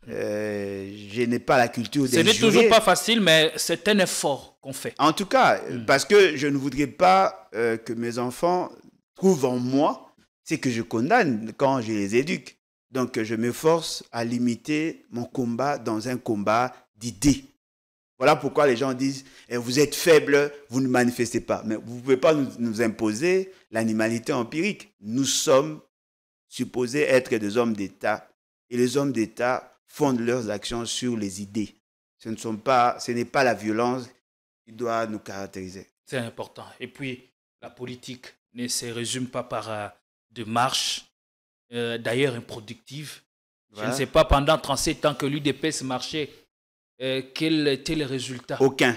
Je n'ai pas la culture d'injurer. Ce n'est toujours pas facile, mais c'est un effort qu'on fait. En tout cas, parce que je ne voudrais pas que mes enfants trouvent en moi ce que je condamne quand je les éduque. Donc, je m'efforce à limiter mon combat dans un combat d'idées. Voilà pourquoi les gens disent vous êtes faible, vous ne manifestez pas. Mais vous ne pouvez pas nous imposer l'animalité empirique. Nous sommes supposés être des hommes d'État. Et les hommes d'État fondent leurs actions sur les idées. Ce n'est pas la violence qui doit nous caractériser. C'est important. Et puis, la politique ne se résume pas par des marches, d'ailleurs improductives. Voilà. Je ne sais pas, pendant 37 ans que l'UDPS marchait, quel était le résultat? Aucun.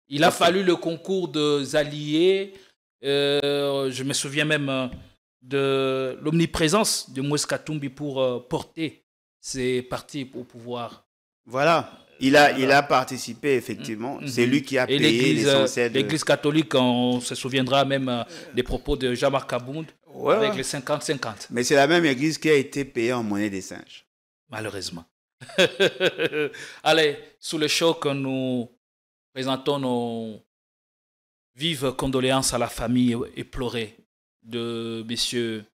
Il a fallu le concours des alliés. Je me souviens même de l'omniprésence de Moïse Katumbi pour porter ses partis au pouvoir. Voilà. Il a participé, effectivement. C'est lui qui a payé l'essentiel. L'Église catholique, on se souviendra même des propos de Jean-Marc Abound avec les 50-50. Mais c'est la même Église qui a été payée en monnaie des singes. Malheureusement. Allez, sous le choc, nous présentons nos vives condoléances à la famille éplorée de M.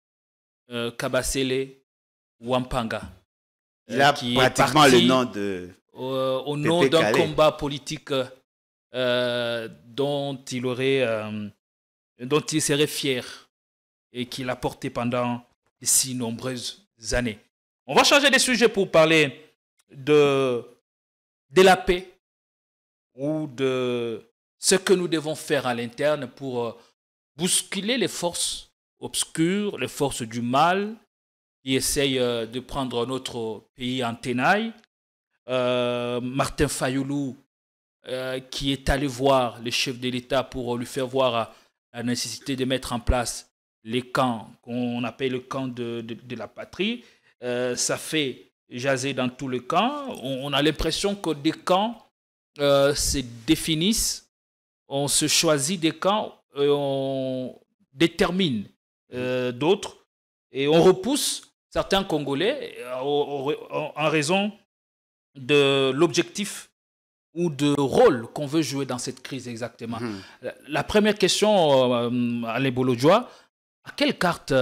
Kabasele Wampanga. Il a pratiquement le nom de... au nom d'un combat politique dont il serait fier et qu'il a porté pendant de si nombreuses années. On va changer de sujet pour parler de la paix ou de ce que nous devons faire à l'interne pour bousculer les forces obscures, les forces du mal qui essayent de prendre notre pays en tenaille. Martin Fayoulou qui est allé voir le chef de l'État pour lui faire voir la nécessité de mettre en place les camps qu'on appelle le camp de la patrie. ça fait jaser dans tous les camps. On a l'impression que des camps se définissent, on se choisit des camps, on détermine d'autres et on repousse certains Congolais en raison de l'objectif ou de rôle qu'on veut jouer dans cette crise exactement. La première question, Alain Bolodjoa, à quelle carte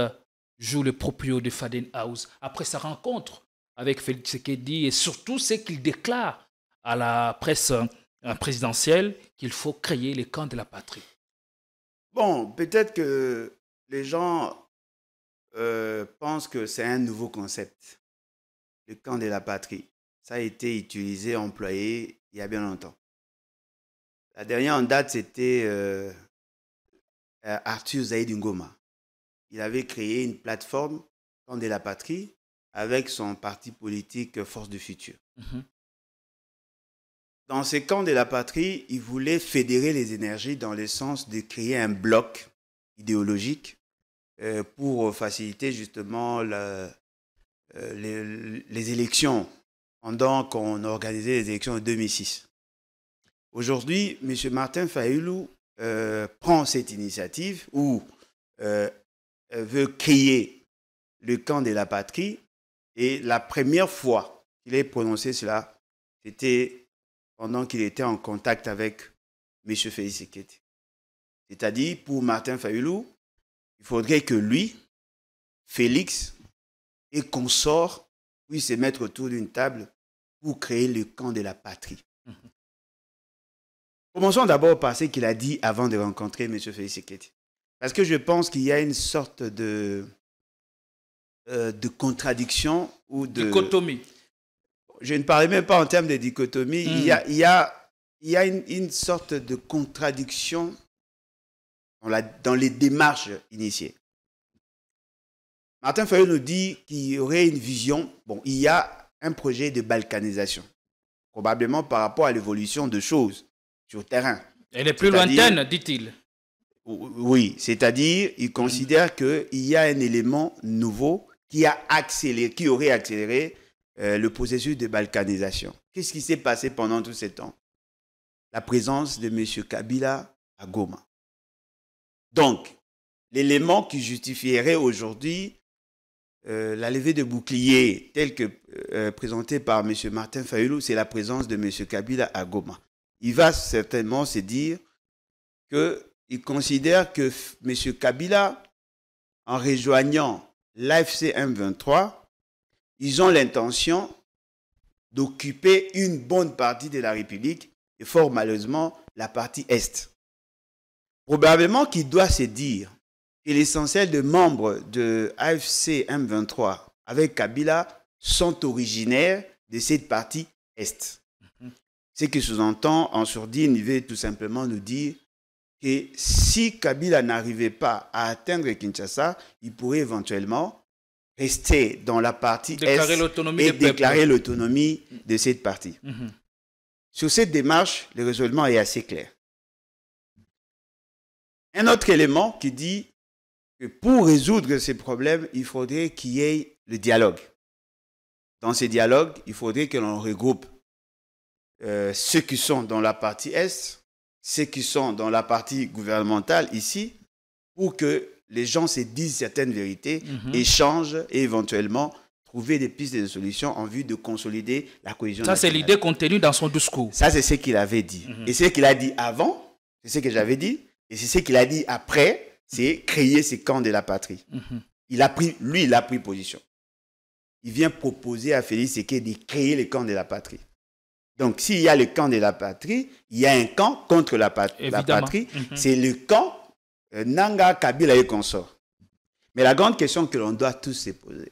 joue le proprio de Faden House après sa rencontre avec Félix Tshisekedi et surtout ce qu'il déclare à la presse présidentielle qu'il faut créer les camps de la patrie? Bon, peut-être que les gens pensent que c'est un nouveau concept, le camp de la patrie. Ça a été utilisé, employé il y a bien longtemps. La dernière en date, c'était Arthur Zaïd Ngoma. Il avait créé une plateforme, camp de la patrie, avec son parti politique Force du Futur. Dans ces camps de la patrie, il voulait fédérer les énergies dans le sens de créer un bloc idéologique pour faciliter justement les élections pendant qu'on organisait les élections en 2006. Aujourd'hui, M. Martin Fayulu prend cette initiative où veut créer le camp de la patrie et la première fois qu'il ait prononcé cela, c'était pendant qu'il était en contact avec M. Félix Tshisekedi. C'est-à-dire, pour Martin Fayulu, il faudrait que lui, Félix, et consorts puissent se mettre autour d'une table pour créer le camp de la patrie. Commençons d'abord par ce qu'il a dit avant de rencontrer M. Félix Tshisekedi. Parce que je pense qu'il y a une sorte de contradiction ou de... Dichotomie. Je ne parlais même pas en termes de dichotomie. Il y a une sorte de contradiction dans les démarches initiées. Martin Fayulu nous dit qu'il y aurait une vision. Bon, il y a un projet de balkanisation, probablement par rapport à l'évolution de choses sur le terrain. Elle est plus lointaine, dit-il. Oui, c'est-à-dire, il considère qu'il y a un élément nouveau qui aurait accéléré le processus de balkanisation. Qu'est-ce qui s'est passé pendant tout ce temps? La présence de M. Kabila à Goma. Donc, l'élément qui justifierait aujourd'hui la levée de bouclier telle que présentée par M. Martin Fayulu, c'est la présence de M. Kabila à Goma. Il va certainement se dire qu'il considère que M. Kabila, en rejoignant l'AFC M23, ils ont l'intention d'occuper une bonne partie de la République et fort malheureusement la partie Est. Probablement qu'il doit se dire que l'essentiel des membres de AFC M23 avec Kabila sont originaires de cette partie Est. Ce qui sous-entend, en sourdine, il veut tout simplement nous dire que si Kabila n'arrivait pas à atteindre Kinshasa, il pourrait éventuellement rester dans la partie Est et déclarer l'autonomie de cette partie. Sur cette démarche, le raisonnement est assez clair. Un autre élément qui dit que pour résoudre ces problèmes, il faudrait qu'il y ait le dialogue. Dans ces dialogues, il faudrait que l'on regroupe ceux qui sont dans la partie Est, ceux qui sont dans la partie gouvernementale ici, pour que les gens se disent certaines vérités, échangent et éventuellement trouver des pistes de solutions en vue de consolider la cohésion nationale. Ça, c'est l'idée contenue dans son discours. Ça, c'est ce qu'il avait dit. Et ce qu'il a dit avant, c'est ce que j'avais dit, et c'est ce qu'il a dit après, c'est créer ces camps de la patrie. Il a pris position. Il vient proposer à Félix Tshisekedi de créer les camps de la patrie. Donc, s'il y a le camp de la patrie, il y a un camp contre la patrie. C'est le camp Nanga, Kabila et consorts. Mais la grande question que l'on doit tous se poser,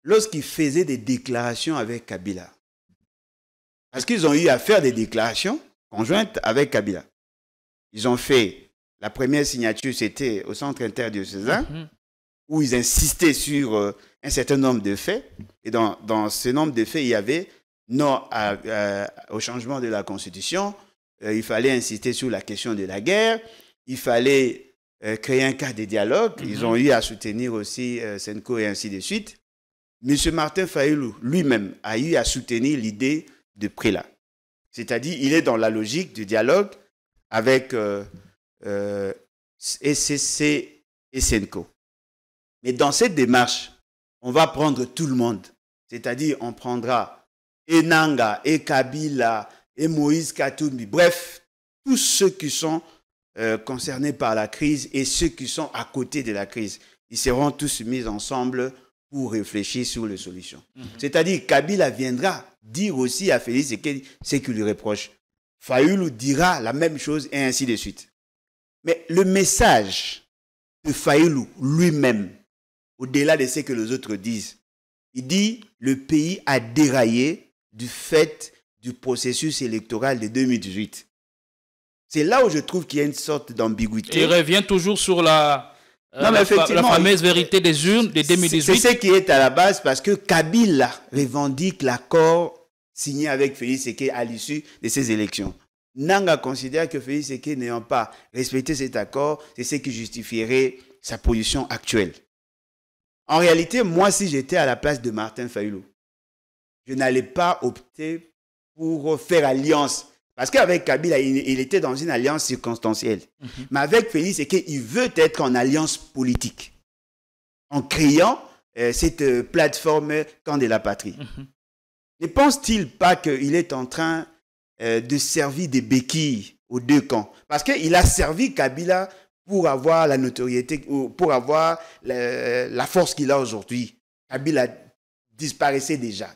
lorsqu'ils faisaient des déclarations avec Kabila, parce qu'ils ont eu à faire des déclarations conjointes avec Kabila. Ils ont fait, la première signature, c'était au centre interdiocésain, où ils insistaient sur un certain nombre de faits. Et dans ce nombre de faits, il y avait non au changement de la Constitution, il fallait insister sur la question de la guerre, il fallait créé un cadre de dialogue. Ils ont eu à soutenir aussi Senko et ainsi de suite. M. Martin Fayulu lui-même a eu à soutenir l'idée de Prélat. C'est-à-dire, il est dans la logique du dialogue avec SCC et Senko. Mais dans cette démarche, on va prendre tout le monde. C'est-à-dire, on prendra et Nanga, et Kabila, et Moïse Katumbi. Bref, tous ceux qui sont concernés par la crise et ceux qui sont à côté de la crise. Ils seront tous mis ensemble pour réfléchir sur les solutions. C'est-à-dire, Kabila viendra dire aussi à Félix ce qu'il lui reproche. Fayulu dira la même chose et ainsi de suite. Mais le message de Fayulu lui-même, au-delà de ce que les autres disent, il dit le pays a déraillé du fait du processus électoral de 2018. C'est là où je trouve qu'il y a une sorte d'ambiguïté. Il revient toujours sur la fameuse vérité des urnes de 2018. C'est ce qui est à la base parce que Kabila revendique l'accord signé avec Félix Séké à l'issue de ces élections. Nanga considère que Félix Séké n'ayant pas respecté cet accord, c'est ce qui justifierait sa position actuelle. En réalité, moi, si j'étais à la place de Martin Fayulu, je n'allais pas opter pour faire alliance. Parce qu'avec Kabila, il était dans une alliance circonstancielle. Mais avec Félix Séké, il veut être en alliance politique. En créant cette plateforme Camp de la Patrie. Ne pense-t-il pas qu'il est en train de servir des béquilles aux deux camps? Parce qu'il a servi Kabila pour avoir la notoriété, pour avoir la force qu'il a aujourd'hui. Kabila disparaissait déjà.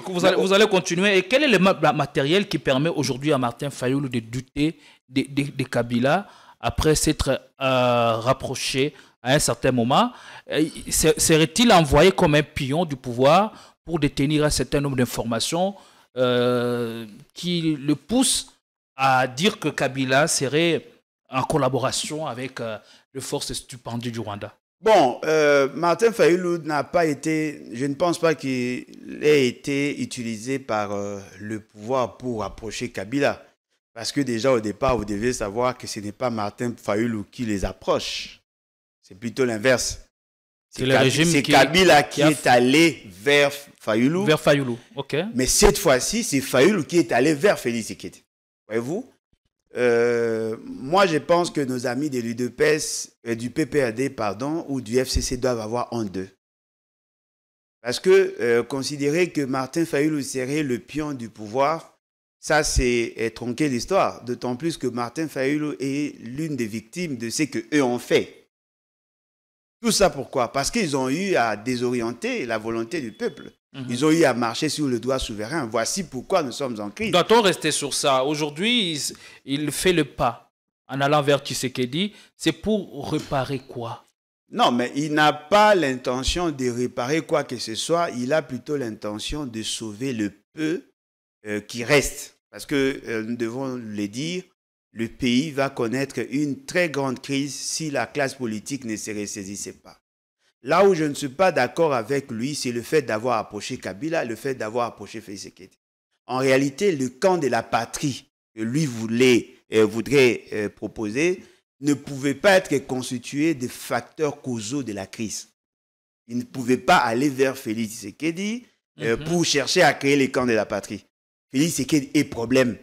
Vous allez continuer. Et quel est le matériel qui permet aujourd'hui à Martin Fayulu de douter de Kabila après s'être rapproché à un certain moment? Serait-il envoyé comme un pion du pouvoir pour détenir un certain nombre d'informations qui le poussent à dire que Kabila serait en collaboration avec les forces stupendues du Rwanda? Bon, Martin Fayulu n'a pas été, je ne pense pas qu'il ait été utilisé par le pouvoir pour approcher Kabila. Parce que déjà au départ, vous devez savoir que ce n'est pas Martin Fayulu qui les approche. C'est plutôt l'inverse. C'est Kabila qui est allé vers Fayulu. Vers Fayulu, ok. Mais cette fois-ci, c'est Fayulu qui est allé vers Félix Tshisekedi. Voyez-vous? Moi, je pense que nos amis de l'UDPS, du PPRD, pardon, ou du FCC doivent avoir honte d'eux. Parce que considérer que Martin Fayulu serait le pion du pouvoir, ça, c'est tronquer l'histoire. D'autant plus que Martin Fayulu est l'une des victimes de ce qu'eux ont fait. Tout ça pourquoi? Parce qu'ils ont eu à désorienter la volonté du peuple. Ils ont eu à marcher sur le droit souverain. Voici pourquoi nous sommes en crise. Doit-on rester sur ça? Aujourd'hui, il fait le pas en allant vers Tshisekedi. C'est pour réparer quoi? Non, mais il n'a pas l'intention de réparer quoi que ce soit. Il a plutôt l'intention de sauver le peu qui reste. Parce que nous devons le dire, le pays va connaître une très grande crise si la classe politique ne se ressaisissait pas. Là où je ne suis pas d'accord avec lui, c'est le fait d'avoir approché Kabila, le fait d'avoir approché Félix Tshisekedi. En réalité, le camp de la patrie que lui voudrait proposer ne pouvait pas être constitué de facteurs causaux de la crise. Il ne pouvait pas aller vers Félix Tshisekedi pour chercher à créer les camps de la patrie. Félix Tshisekedi est problème.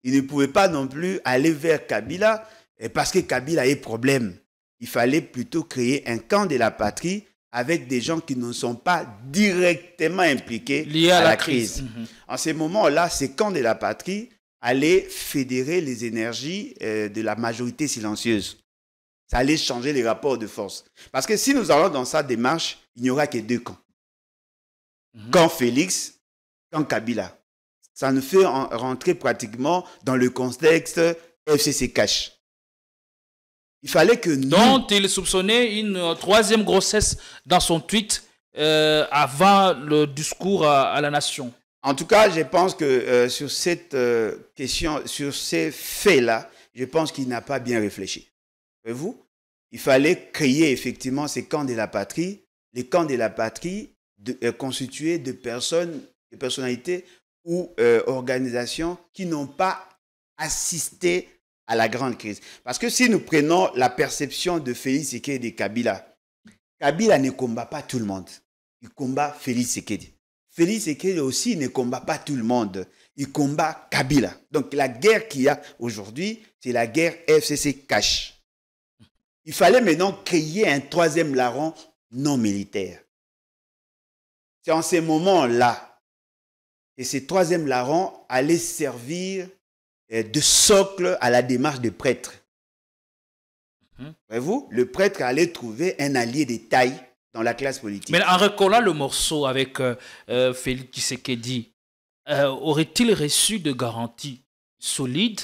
Il ne pouvait pas non plus aller vers Kabila parce que Kabila est problème. Il fallait plutôt créer un camp de la patrie avec des gens qui ne sont pas directement impliqués liés à la crise. En ces moments-là, ces camps de la patrie allaient fédérer les énergies de la majorité silencieuse. Ça allait changer les rapports de force. Parce que si nous allons dans sa démarche, il n'y aura que deux camps. Camp Félix, camp Kabila. Ça nous fait rentrer pratiquement dans le contexte FCC Cash. Il fallait que nous... Dont il soupçonnait une troisième grossesse dans son tweet avant le discours à la nation. En tout cas, je pense que sur cette question, sur ces faits-là, je pense qu'il n'a pas bien réfléchi. Voyez-vous? Il fallait créer effectivement ces camps de la patrie, les camps de la patrie constitués de personnes, de personnalités ou organisations qui n'ont pas assisté à la grande crise. Parce que si nous prenons la perception de Félix Tshisekedi et Kabila, Kabila ne combat pas tout le monde. Il combat Félix Tshisekedi. Félix Tshisekedi aussi ne combat pas tout le monde. Il combat Kabila. Donc la guerre qu'il y a aujourd'hui, c'est la guerre FCC cash. Il fallait maintenant créer un troisième larron non militaire. C'est en ces moments-là que ce troisième larron allait servir de socle à la démarche des prêtres. Voyez-vous, le prêtre allait trouver un allié de taille dans la classe politique. Mais en recollant le morceau avec Félix Tshisekedi, aurait-il reçu de garanties solides?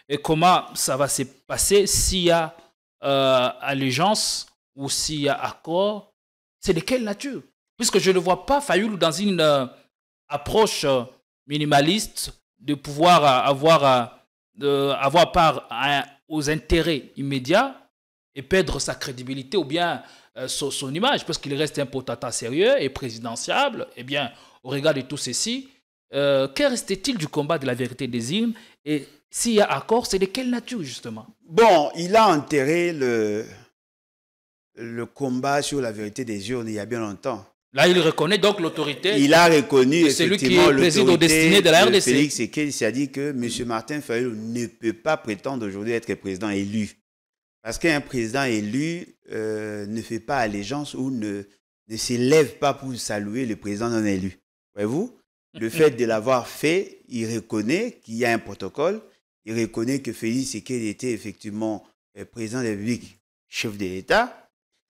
Et comment ça va se passer s'il y a allégeance ou s'il y a accord? C'est de quelle nature? Puisque je ne vois pas Fayoulou dans une approche minimaliste de pouvoir avoir part aux intérêts immédiats et perdre sa crédibilité ou bien son image, parce qu'il reste un potentat sérieux et présidentiable. Eh bien, au regard de tout ceci, qu'en restait-il du combat de la vérité des hymnes? Et s'il y a accord, c'est de quelle nature, justement? Bon, il a enterré le combat sur la vérité des urnes il y a bien longtemps. Là, il reconnaît donc l'autorité. Il a reconnu celui qui effectivement préside aux destinées de la RDC. Félix Tshisekedi s'est dit que M. Martin Fayoulou ne peut pas prétendre aujourd'hui être président élu. Parce qu'un président élu ne fait pas allégeance ou ne s'élève pas pour saluer le président non élu. Voyez-vous, le fait de l'avoir fait, il reconnaît qu'il y a un protocole. Il reconnaît que Félix Tshisekedi était effectivement président de la République, chef de l'État.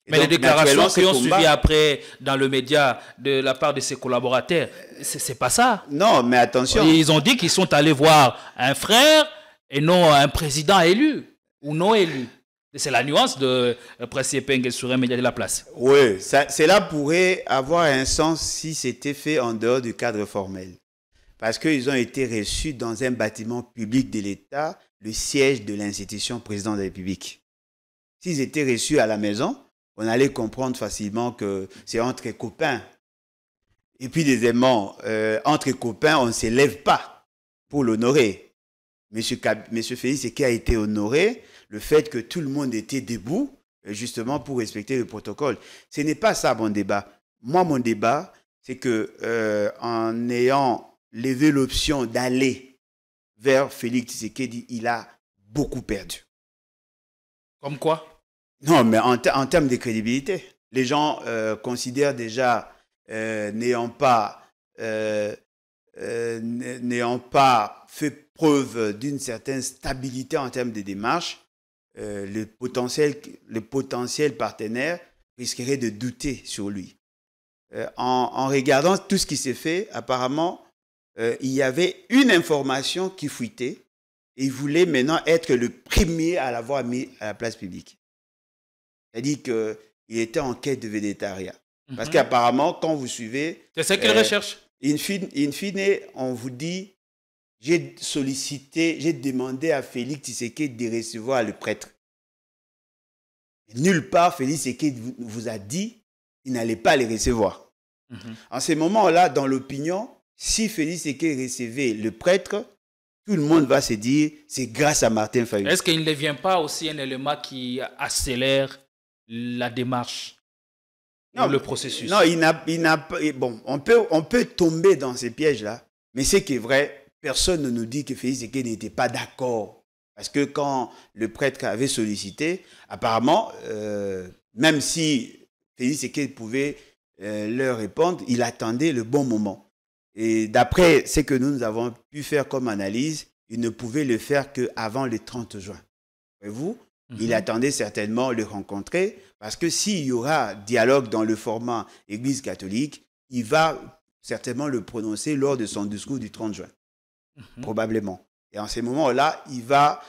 Mais donc, les déclarations qui ont suivi après dans le média de la part de ses collaborateurs, c'est pas ça. Non, mais attention. Ils ont dit qu'ils sont allés voir un frère et non un président élu ou non élu. C'est la nuance de Presse Epeng sur un média de la place. Oui, cela pourrait avoir un sens si c'était fait en dehors du cadre formel. Parce qu'ils ont été reçus dans un bâtiment public de l'État, le siège de l'institution président de la République. S'ils étaient reçus à la maison, on allait comprendre facilement que c'est entre copains. Et puis, deuxièmement, entre copains, on ne s'élève pas pour l'honorer. Monsieur Félix Tshisekedi a été honoré, le fait que tout le monde était debout, justement pour respecter le protocole. Ce n'est pas ça mon débat. Moi, mon débat, c'est que en ayant levé l'option d'aller vers Félix Tshisekedi, il a beaucoup perdu. Comme quoi? Non, mais en termes de crédibilité, les gens considèrent déjà, n'ayant pas fait preuve d'une certaine stabilité en termes de démarche, le potentiel partenaire risquerait de douter sur lui. En regardant tout ce qui s'est fait, apparemment, il y avait une information qui fuitait et il voulait maintenant être le premier à l'avoir mis à la place publique. C'est-à-dire qu'il était en quête de végétariat. Parce qu'apparemment, quand vous suivez... C'est ça qu'il recherche. In fine, on vous dit, j'ai demandé à Félix Tshisekedi de recevoir le prêtre. Nulle part, Félix Tshisekedi vous a dit qu'il n'allait pas les recevoir. En ce moment-là, dans l'opinion, si Félix Tshisekedi recevait le prêtre, tout le monde va se dire, c'est grâce à Martin Fayoulou. Est-ce qu'il ne devient pas aussi un élément qui accélère la démarche, le processus? Non, bon, on peut tomber dans ces pièges-là, mais ce qui est vrai, personne ne nous dit que Félix Tshisekedi n'était pas d'accord. Parce que quand le prêtre avait sollicité, apparemment, même si Félix Tshisekedi pouvait leur répondre, il attendait le bon moment. Et d'après ce que nous avons pu faire comme analyse, il ne pouvait le faire qu'avant le 30 juin. Voyez-vous? Il attendait certainement le rencontrer parce que s'il y aura dialogue dans le format Église catholique, il va certainement le prononcer lors de son discours du 30 juin, probablement. Et en ce moment-là, il va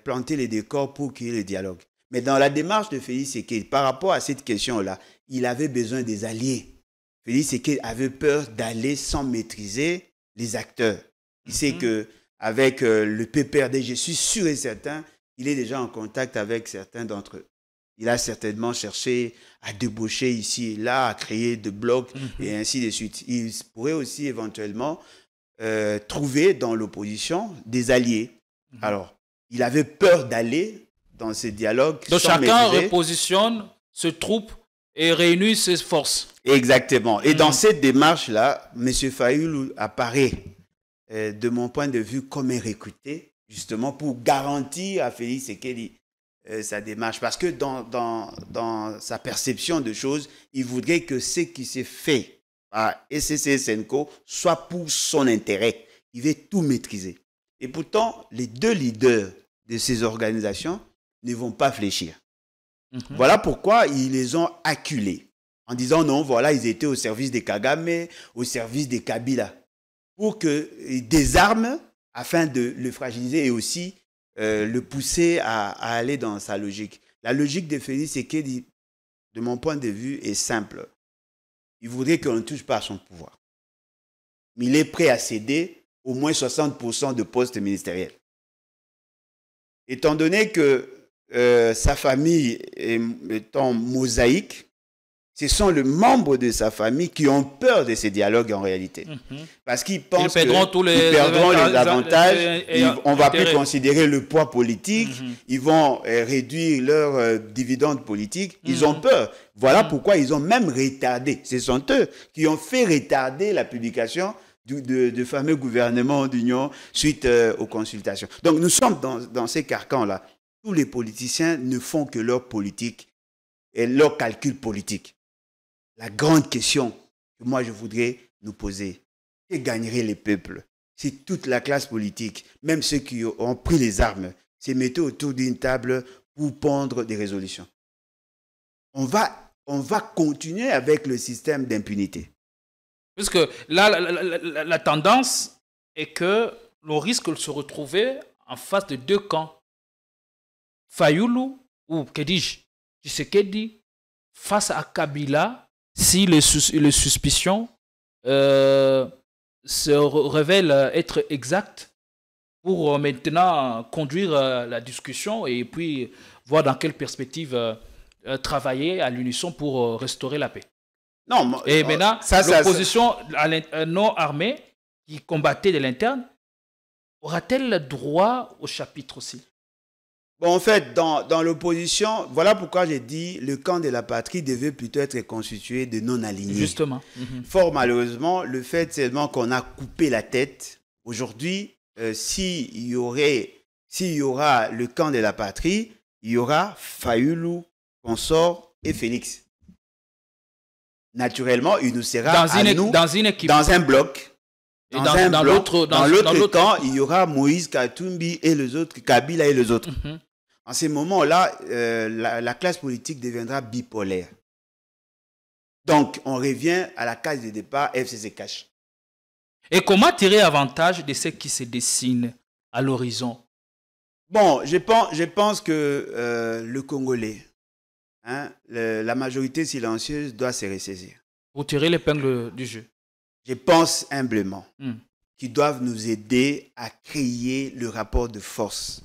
planter les décors pour qu'il y ait le dialogue. Mais dans la démarche de Félix Tshisekedi, par rapport à cette question-là, il avait besoin des alliés. Félix Tshisekedi avait peur d'aller sans maîtriser les acteurs. Il sait qu'avec le PPRD, je suis sûr et certain, il est déjà en contact avec certains d'entre eux. Il a certainement cherché à débaucher ici et là, à créer des blocs et ainsi de suite. Il pourrait aussi éventuellement trouver dans l'opposition des alliés. Alors, il avait peur d'aller dans ces dialogues. Donc sans chacun maîtriser. repositionne ce troupe et réunit ses forces. Exactement. Et dans cette démarche-là, M. Fayulu apparaît, de mon point de vue, comme un recruté, justement pour garantir à Félix Tshisekedi sa démarche. Parce que dans sa perception de choses, il voudrait que ce qui s'est fait par SCC Senko soit pour son intérêt. Il veut tout maîtriser. Et pourtant, les deux leaders de ces organisations ne vont pas fléchir. Voilà pourquoi ils les ont acculés. En disant non, voilà, ils étaient au service des Kagame, au service des Kabila. Pour qu'ils désarment afin de le fragiliser et aussi le pousser à aller dans sa logique. La logique de Félix Tshisekedi, de mon point de vue, est simple. Il voudrait qu'on ne touche pas à son pouvoir. Mais il est prêt à céder au moins 60% de postes ministériels. Étant donné que sa famille étant mosaïque, ce sont les membres de sa famille qui ont peur de ces dialogues en réalité. Parce qu'ils pensent qu'ils perdront les avantages, on ne va plus considérer le poids politique, ils vont réduire leurs dividendes politiques, ils ont peur. Voilà pourquoi ils ont même retardé. Ce sont eux qui ont fait retarder la publication du fameux gouvernement d'union suite aux consultations. Donc nous sommes dans ces carcans-là. Tous les politiciens ne font que leur politique et leur calcul politique. La grande question que moi je voudrais nous poser, que gagneraient les peuples si toute la classe politique, même ceux qui ont pris les armes, se mettaient autour d'une table pour pondre des résolutions? On va continuer avec le système d'impunité. Puisque là, la tendance est que l'on risque de se retrouver en face de deux camps. Fayulu, ou que dis-je, Tshisekedi, face à Kabila, si les suspicions se révèlent être exactes, pour maintenant conduire la discussion et puis voir dans quelle perspective travailler à l'unisson pour restaurer la paix. Non, et maintenant, l'opposition non armée qui combattait de l'interne, aura-t-elle le droit au chapitre aussi? Bon, en fait, dans l'opposition, voilà pourquoi j'ai dit le camp de la patrie devait plutôt être constitué de non-alignés. Justement. Fort malheureusement, le fait seulement qu'on a coupé la tête, aujourd'hui, s'il y aura le camp de la patrie, il y aura Fayulu, Consort et Félix. Naturellement, il nous sera dans une équipe. Dans un bloc. Dans l'autre camp, il y aura Moïse Katumbi et les autres, Kabila et les autres. En ce moment-là, la classe politique deviendra bipolaire. Donc, on revient à la case de départ FCC Cash. Et comment tirer avantage de ce qui se dessine à l'horizon? Bon, je pense que le Congolais, la majorité silencieuse doit se ressaisir. Pour tirer l'épingle du jeu. Je pense humblement qu'ils doivent nous aider à créer le rapport de force.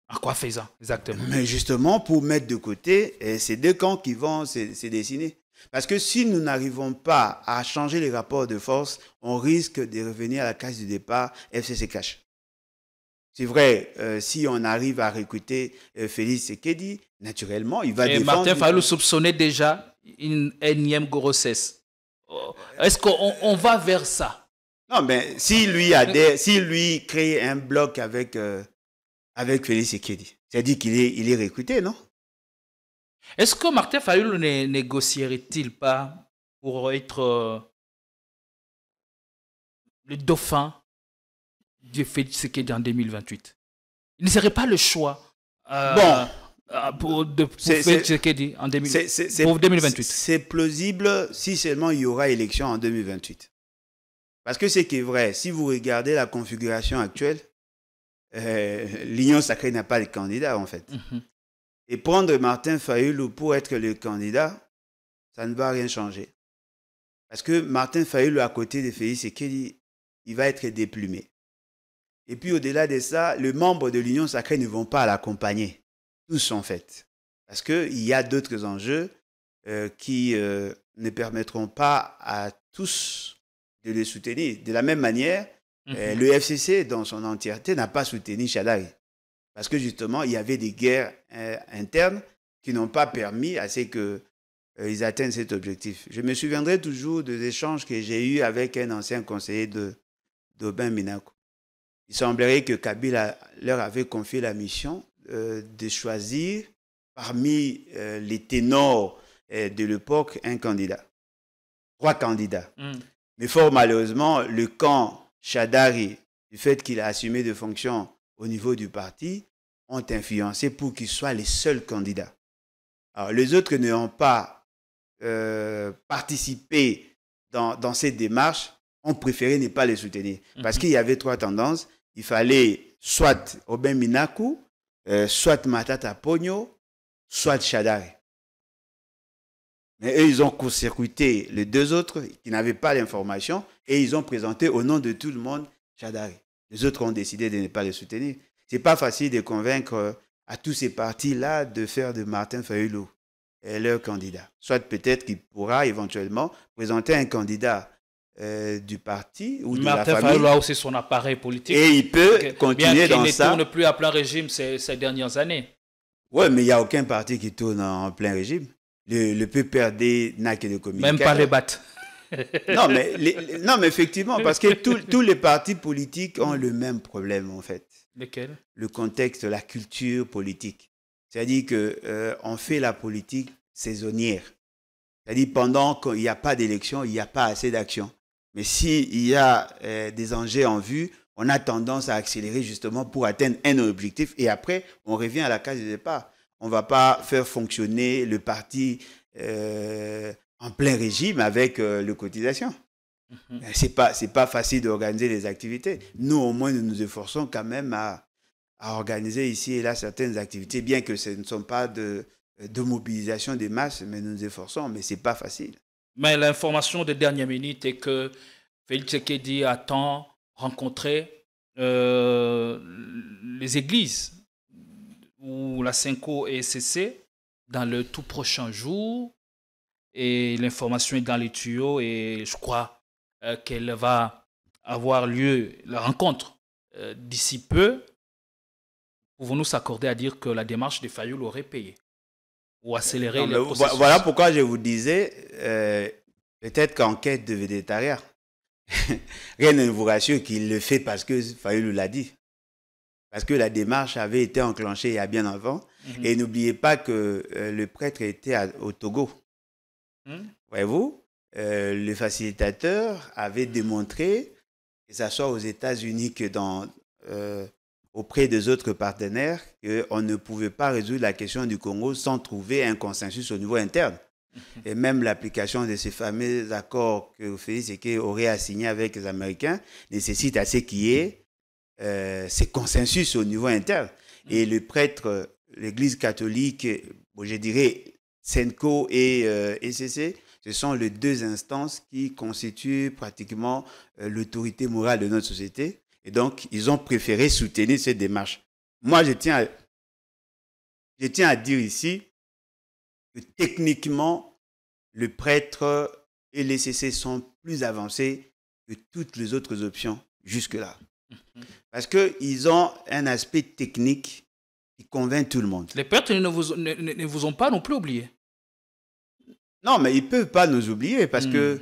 À quoi faisant, exactement? Mais justement, pour mettre de côté ces deux camps qui vont se dessiner. Parce que si nous n'arrivons pas à changer les rapports de force, on risque de revenir à la case du départ FCC Cash. C'est vrai, si on arrive à recruter Félix Tshisekedi, naturellement, il va défendre... Martin Fayulu soupçonnait déjà une énième grossesse. Est-ce qu'on va vers ça? Non, mais si lui crée un bloc avec Félix Tshisekedi, c'est-à-dire qu'il est recruté, non? Est-ce que Martin Fayulu ne négocierait-il pas pour être le dauphin de Félix Tshisekedi en 2028? Il ne serait pas le choix pour Félix Tshisekedi en 2028? C'est plausible si seulement il y aura élection en 2028. Parce que ce qui est vrai, si vous regardez la configuration actuelle, l'Union sacrée n'a pas de candidat en fait. Et prendre Martin Fayulu pour être le candidat, ça ne va rien changer. Parce que Martin Fayulu, à côté de Félix Tshisekedi, il va être déplumé. Et puis au-delà de ça, les membres de l'Union sacrée ne vont pas l'accompagner. Tous en fait. Parce qu'il y a d'autres enjeux qui ne permettront pas à tous de les soutenir. De la même manière, le FCC, dans son entièreté, n'a pas soutenu Chadari. Parce que justement, il y avait des guerres internes qui n'ont pas permis à ce qu'ils atteignent cet objectif. Je me souviendrai toujours des échanges que j'ai eus avec un ancien conseiller d'Aubin Minaku. Il semblerait que Kabila leur avait confié la mission de choisir parmi les ténors de l'époque un candidat. 3 candidats. Mais fort malheureusement, le camp Shadari, du fait qu'il a assumé des fonctions au niveau du parti, ont influencé pour qu'ils soient les seuls candidats. Alors, les autres n'ayant pas participé dans cette démarche, ont préféré ne pas les soutenir. Parce qu'il y avait 3 tendances. Il fallait soit Aubin Minaku, soit Matata Ponyo, soit Shadari. Mais eux, ils ont court-circuité les 2 autres qui n'avaient pas l'information et ils ont présenté au nom de tout le monde Shadari. Les autres ont décidé de ne pas les soutenir. Ce n'est pas facile de convaincre à tous ces partis-là de faire de Martin Fayulu leur candidat. Soit peut-être qu'il pourra éventuellement présenter un candidat du parti ou de la famille. Martin Fayulu a aussi son appareil politique. Et il peut continuer dans ça. Bien qu'il ne tourne plus à plein régime ces dernières années. Oui, mais il n'y a aucun parti qui tourne en plein régime. Le PPRD n'a que de communication. Même pas les BAT. Non, mais effectivement, parce que tous les partis politiques ont le même problème, en fait. Lesquels? Le contexte, la culture politique. C'est-à-dire qu'on fait la politique saisonnière. C'est-à-dire pendant qu'il n'y a pas d'élection, il n'y a pas assez d'action. Mais s'il y a des enjeux en vue, on a tendance à accélérer justement pour atteindre un objectif. Et après, on revient à la case de départ. On ne va pas faire fonctionner le parti en plein régime avec les cotisations. C'est pas facile d'organiser les activités. Nous, au moins, nous nous efforçons quand même à organiser ici et là certaines activités, bien que ce ne sont pas de mobilisation des masses, mais nous nous efforçons, mais ce n'est pas facile. Mais l'information de dernière minute est que Félix Tshisekedi attend rencontrer les églises où la Senko est cessée dans le tout prochain jour. Et l'information est dans les tuyaux et je crois qu'elle va avoir lieu, la rencontre, d'ici peu. Pouvons-nous s'accorder à dire que la démarche de Fayulu aurait payé ou accéléré le processus? Voilà pourquoi je vous disais, peut-être qu'en quête de végétariat, rien ne vous rassure qu'il le fait parce que Fayulu l'a dit. Parce que la démarche avait été enclenchée il y a bien avant. Et n'oubliez pas que le prêtre était au Togo. Voyez-vous, le facilitateur avait démontré, que ce soit aux États-Unis que auprès des autres partenaires, qu'on ne pouvait pas résoudre la question du Congo sans trouver un consensus au niveau interne. Et même l'application de ces fameux accords que Félix Tshisekedi aurait à signer avec les Américains nécessite à ce qu'il y ait ces consensus au niveau interne. Et le prêtre, l'Église catholique, je dirais Senko et ECC, ce sont les 2 instances qui constituent pratiquement l'autorité morale de notre société. Et donc, ils ont préféré soutenir cette démarche. Moi, je tiens à dire ici que techniquement, le prêtre et l'ECC sont plus avancés que toutes les autres options jusque-là. Parce qu'ils ont un aspect technique qui convainc tout le monde. Les prêtres ne vous ont pas non plus oublié. Non, mais ils ne peuvent pas nous oublier parce que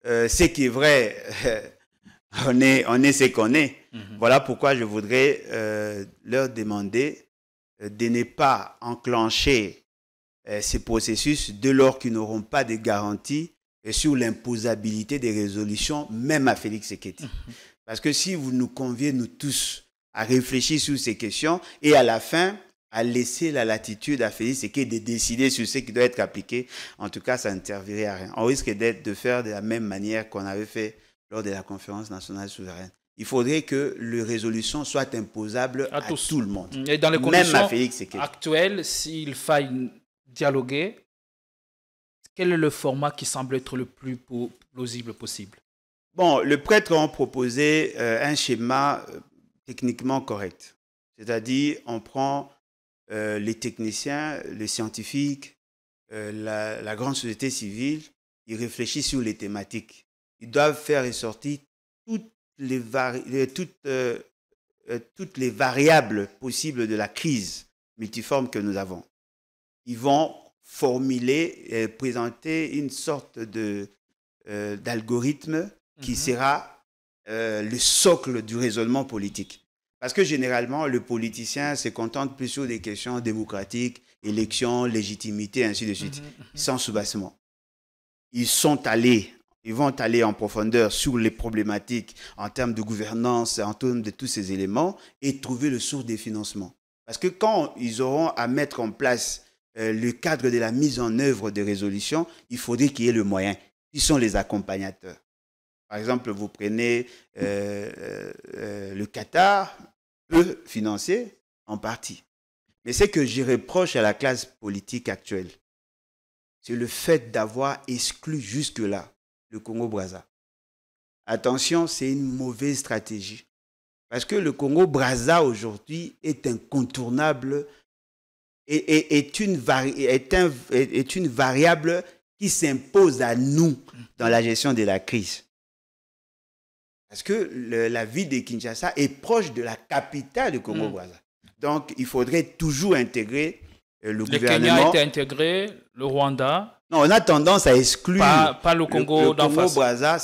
ce qui est vrai, on est ce qu'on est. Voilà pourquoi je voudrais leur demander de ne pas enclencher ces processus dès lors qu'ils n'auront pas de garantie sur l'imposabilité des résolutions, même à Félix Tshisekedi. Parce que si vous nous conviez, nous tous, à réfléchir sur ces questions et à la fin, à laisser la latitude à Félix Tshisekedi de décider sur ce qui doit être appliqué, en tout cas, ça ne servirait à rien. On risque de faire de la même manière qu'on avait fait lors de la conférence nationale souveraine. Il faudrait que les résolutions soient imposables à tout le monde. Et dans les même à Félix Tshisekedi. Actuelles, s'il faille dialoguer, quel est le format qui semble être le plus plausible possible? Bon, le prêtre a proposé un schéma techniquement correct. C'est-à-dire, on prend les techniciens, les scientifiques, la grande société civile, ils réfléchissent sur les thématiques. Ils doivent faire ressortir toutes toutes les variables possibles de la crise multiforme que nous avons. Ils vont formuler et présenter une sorte d'algorithme qui sera le socle du raisonnement politique. Parce que généralement, le politicien se contente plus sur des questions démocratiques, élections, légitimité, ainsi de suite, sans soubassement. Ils vont aller en profondeur sur les problématiques en termes de gouvernance, en termes de tous ces éléments, et trouver le source des financements. Parce que quand ils auront à mettre en place le cadre de la mise en œuvre des résolutions, il faudrait qu'il y ait le moyen. Qui sont les accompagnateurs? Par exemple, vous prenez le Qatar, peut financer en partie. Mais ce que je reproche à la classe politique actuelle, c'est le fait d'avoir exclu jusque-là le Congo-Brazza. Attention, c'est une mauvaise stratégie. Parce que le Congo-Brazza aujourd'hui est incontournable et est une variable qui s'impose à nous dans la gestion de la crise. Parce que la ville de Kinshasa est proche de la capitale du Congo-Brazza. Donc, il faudrait toujours intégrer le gouvernement. Le Kenya a été intégré, le Rwanda. Non, on a tendance à exclure pas le Congo d'en face. Le Congo-Brazza,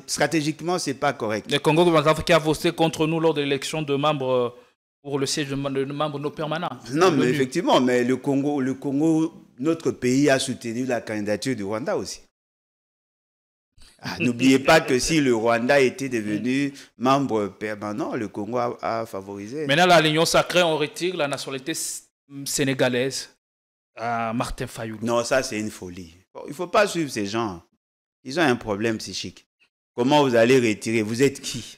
stratégiquement, ce n'est pas correct. Le Congo-Brazza qui a voté contre nous lors de l'élection de membres pour le siège de membres non permanents. Non, mais effectivement, mais le Congo, notre pays a soutenu la candidature du Rwanda aussi. N'oubliez pas que si le Rwanda était devenu membre permanent, le Congo a favorisé. Maintenant, à l'Union sacrée, on retire la nationalité sénégalaise à Martin Fayoulou. Non, ça c'est une folie. Il ne faut pas suivre ces gens. Ils ont un problème psychique. Comment vous allez retirer? Vous êtes qui?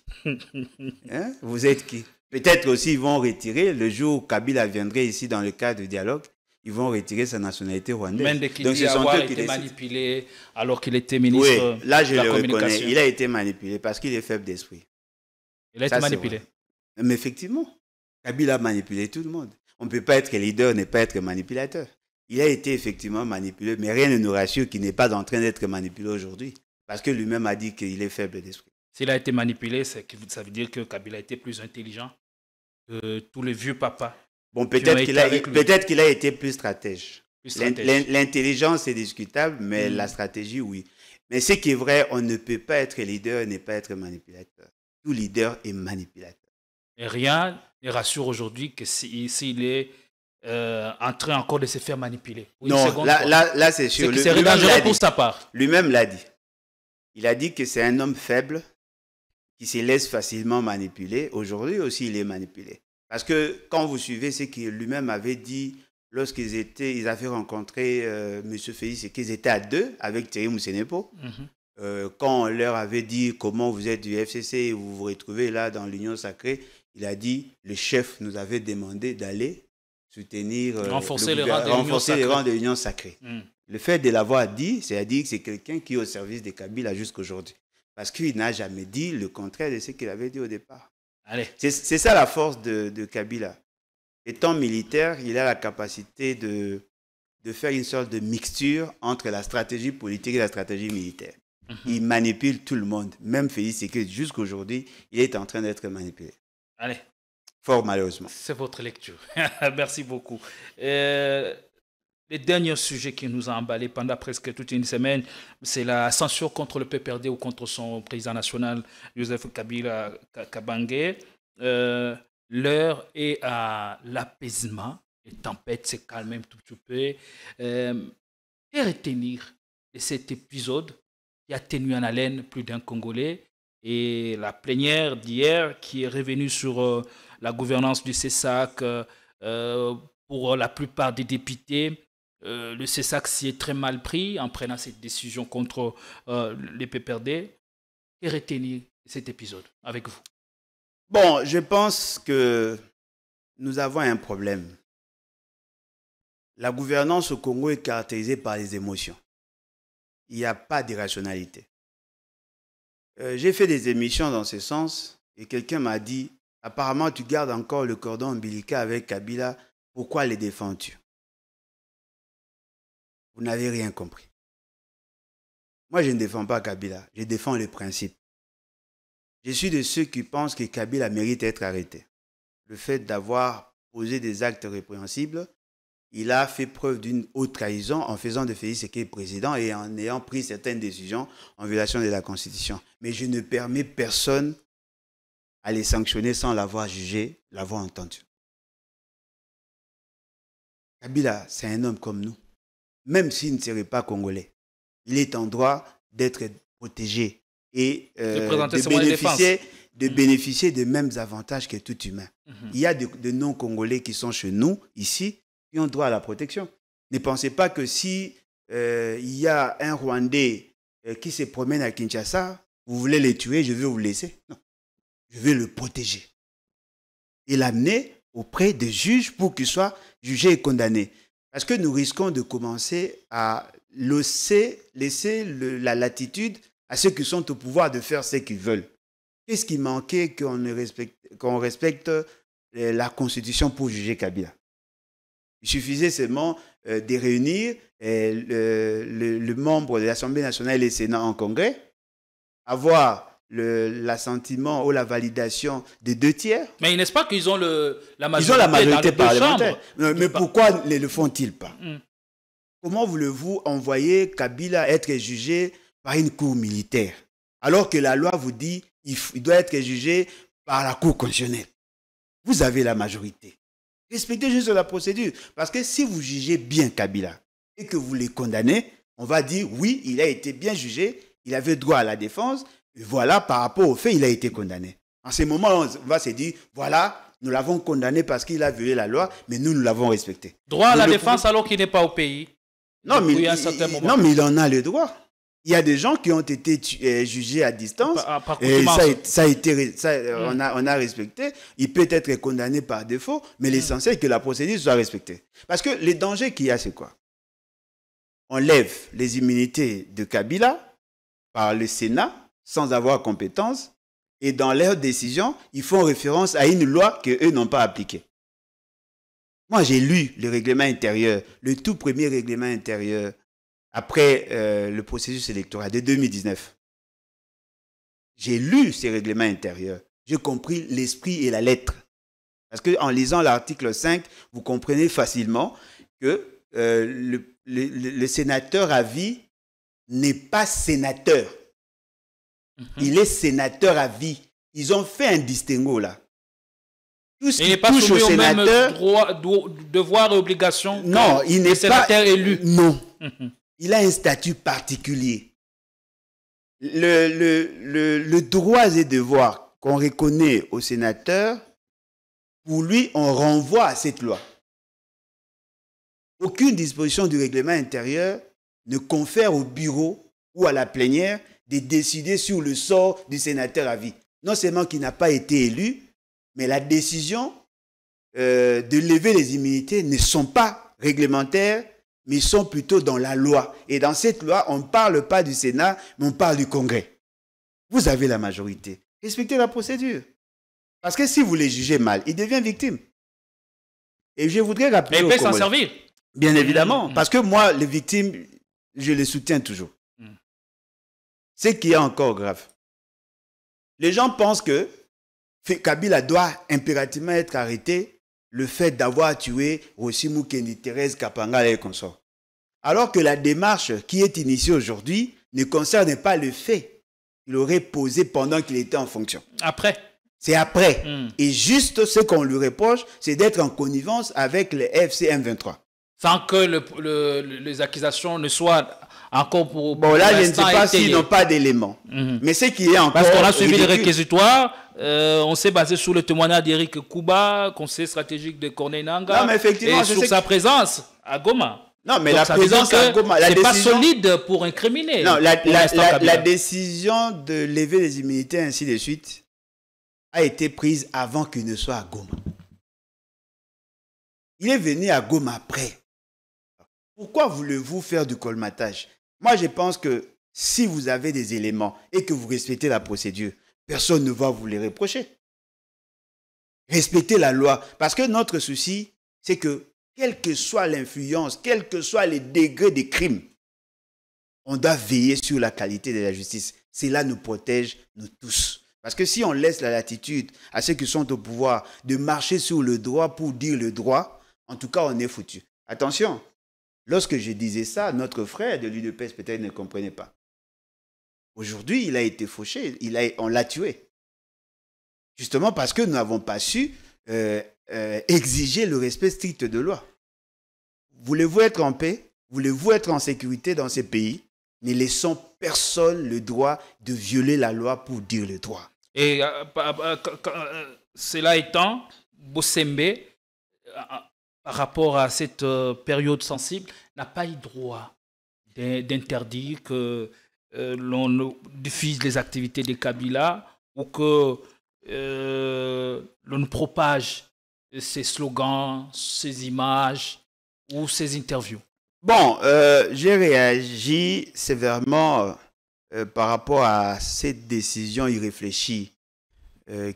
Vous êtes qui? Peut-être aussi ils vont retirer, le jour où Kabila viendrait ici dans le cadre du dialogue, ils vont retirer sa nationalité rwandaise. Même donc ce sont eux qui été manipulé alors qu'il était ministre de la communication. Là, je le reconnais. Il a été manipulé parce qu'il est faible d'esprit. Il a été manipulé. Mais effectivement, Kabila a manipulé tout le monde. On ne peut pas être leader, ne pas être manipulateur. Il a été effectivement manipulé, mais rien ne nous rassure qu'il n'est pas en train d'être manipulé aujourd'hui. Parce que lui-même a dit qu'il est faible d'esprit. S'il a été manipulé, ça veut dire que Kabila était plus intelligent que tous les vieux papas. Bon, peut-être qu'il a été plus stratège. L'intelligence est discutable, mais la stratégie, oui. Mais ce qui est vrai, on ne peut pas être leader et ne pas être manipulateur. Tout leader est manipulateur. Et rien ne rassure aujourd'hui que s'il est en train encore de se faire manipuler. Non, là c'est sûr. C'est dangereux pour sa part. Lui-même l'a dit. Il a dit que c'est un homme faible qui se laisse facilement manipuler. Aujourd'hui aussi, il est manipulé. Parce que quand vous suivez ce qu'il lui-même avait dit lorsqu'ils avaient rencontré M. Félix et qu'ils étaient à deux avec Thierry Moussenepo, quand on leur avait dit comment vous êtes du FCC et vous vous retrouvez là dans l'Union sacrée, il a dit le chef nous avait demandé d'aller soutenir, renforcer les rangs de l'Union sacrée. Le fait de l'avoir dit, c'est-à-dire que c'est quelqu'un qui est au service de Kabila jusqu'aujourd'hui. Parce qu'il n'a jamais dit le contraire de ce qu'il avait dit au départ. C'est ça la force de Kabila. Étant militaire, il a la capacité de faire une sorte de mixture entre la stratégie politique et la stratégie militaire. Il manipule tout le monde, même Félix Tshisekedi. Jusqu'aujourd'hui, il est en train d'être manipulé. Allez. Fort malheureusement. C'est votre lecture. Merci beaucoup. Le dernier sujet qui nous a emballé pendant presque toute une semaine, c'est la censure contre le PPRD ou contre son président national, Joseph Kabila Kabange. L'heure est à l'apaisement. Les tempêtes se calment un tout petit peu. Que retenir de cet épisode qui a tenu en haleine plus d'un Congolais et la plénière d'hier qui est revenue sur la gouvernance du CESAC pour la plupart des députés. Le CESAC s'y est très mal pris en prenant cette décision contre les PPRD. Que retenir cet épisode avec vous? Bon, je pense que nous avons un problème. La gouvernance au Congo est caractérisée par les émotions. Il n'y a pas de rationalité. J'ai fait des émissions dans ce sens et quelqu'un m'a dit « Apparemment, tu gardes encore le cordon ombilical avec Kabila. Pourquoi les défends-tu » Vous n'avez rien compris. Moi, je ne défends pas Kabila. Je défends les principes. Je suis de ceux qui pensent que Kabila mérite d'être arrêté. Le fait d'avoir posé des actes répréhensibles, il a fait preuve d'une haute trahison en faisant de Félix Tshisekedi président et en ayant pris certaines décisions en violation de la Constitution. Mais je ne permets personne à les sanctionner sans l'avoir jugé, l'avoir entendu. Kabila, c'est un homme comme nous. Même s'il ne serait pas congolais, il est en droit d'être protégé et de bénéficier des mêmes avantages que tout humain. Il y a de non-congolais qui sont chez nous, ici, qui ont droit à la protection. Ne pensez pas que si il y a un Rwandais qui se promène à Kinshasa, vous voulez le tuer, je vais vous laisser. Non, je vais le protéger. Et l'amener auprès des juges pour qu'il soit jugé et condamné. Parce que nous risquons de commencer à laisser la latitude à ceux qui sont au pouvoir de faire ce qu'ils veulent. Qu'est-ce qui manquait qu'on respecte la Constitution pour juger Kabila? Il suffisait seulement de réunir le membre de l'Assemblée nationale et le Sénat en congrès, avoir l'assentiment ou la validation des 2 tiers. Mais n'est-ce pas qu'ils ont la majorité? Ils ont la majorité parlementaire. Mais pourquoi ne le font-ils pas? Comment voulez-vous envoyer Kabila être jugé par une cour militaire alors que la loi vous dit qu'il doit être jugé par la cour constitutionnelle? Vous avez la majorité. Respectez juste la procédure. Parce que si vous jugez bien Kabila et que vous les condamnez, on va dire oui, il a été bien jugé, il avait droit à la défense, et voilà, par rapport au fait, il a été condamné. En ce moment, on va se dire, voilà, nous l'avons condamné parce qu'il a violé la loi, mais nous l'avons respecté. Droit à la défense alors qu'il n'est pas au pays. Non, mais il en a le droit. Il y a des gens qui ont été jugés à distance. Et on a respecté. Il peut être condamné par défaut, mais l'essentiel est que la procédure soit respectée. Parce que les dangers qu'il y a, c'est quoi? On lève les immunités de Kabila par le Sénat sans avoir compétence, et dans leurs décisions, ils font référence à une loi qu'eux n'ont pas appliquée. Moi, j'ai lu le règlement intérieur, le tout premier règlement intérieur, après le processus électoral de 2019. J'ai lu ces règlements intérieurs, j'ai compris l'esprit et la lettre. Parce qu'en lisant l'article 5, vous comprenez facilement que le sénateur à vie n'est pas sénateur. Il est sénateur à vie. Ils ont fait un distinguo là. Tout ce qui touche au sénateur, devoir et obligation. Non, il n'est pas élu. Non, il a un statut particulier. Le droit et devoir qu'on reconnaît au sénateur, pour lui, on renvoie à cette loi. Aucune disposition du règlement intérieur ne confère au bureau ou à la plénière de décider sur le sort du sénateur à vie. Non seulement qu'il n'a pas été élu, mais la décision de lever les immunités ne sont pas réglementaires, mais sont plutôt dans la loi. Et dans cette loi, on ne parle pas du Sénat, mais on parle du Congrès. Vous avez la majorité. Respectez la procédure. Parce que si vous les jugez mal, il devient victime. Et je voudrais rappeler... Mais il peut s'en servir. Bien évidemment. Parce que moi, les victimes, je les soutiens toujours. Ce qui est encore grave. Les gens pensent que Kabila doit impérativement être arrêté le fait d'avoir tué Rossi Mukendi, Thérèse Kapanga et consorts. Alors que la démarche qui est initiée aujourd'hui ne concerne pas le fait qu'il aurait posé pendant qu'il était en fonction. Après. C'est après. Et juste ce qu'on lui reproche, c'est d'être en connivence avec le FCM23. Sans que les accusations ne soient encore pour... Bon, là, je ne sais pas s'ils n'ont pas d'éléments. Mais ce qui est encore... Parce qu'on a suivi les réquisitoires, on s'est basé sur le témoignage d'Éric Kouba, conseiller stratégique de Corneille Nangaa, non, mais effectivement, et sur sa présence à Goma. Non, mais donc, la présence à Goma... C'est pas solide pour incriminer. Non, la décision de lever les immunités, ainsi de suite, a été prise avant qu'il ne soit à Goma. Il est venu à Goma après. Pourquoi voulez-vous faire du colmatage? Moi, je pense que si vous avez des éléments et que vous respectez la procédure, personne ne va vous les reprocher. Respectez la loi. Parce que notre souci, c'est que, quelle que soit l'influence, quel que soit les degrés des crimes, on doit veiller sur la qualité de la justice. Cela nous protège, nous tous. Parce que si on laisse la latitude à ceux qui sont au pouvoir de marcher sur le droit pour dire le droit, en tout cas, on est foutu. Attention, lorsque je disais ça, notre frère de l'UDPS peut-être ne comprenait pas. Aujourd'hui, il a été fauché, on l'a tué. Justement parce que nous n'avons pas su exiger le respect strict de loi. Voulez-vous être en paix? Voulez-vous être en sécurité dans ces pays? Ne laissons personne le droit de violer la loi pour dire le droit. Et cela étant, Bosembe, par rapport à cette période sensible, n'a pas eu droit d'interdire que l'on diffuse les activités de Kabila ou que l'on propage ses slogans, ses images ou ses interviews. Bon, j'ai réagi sévèrement par rapport à cette décision irréfléchie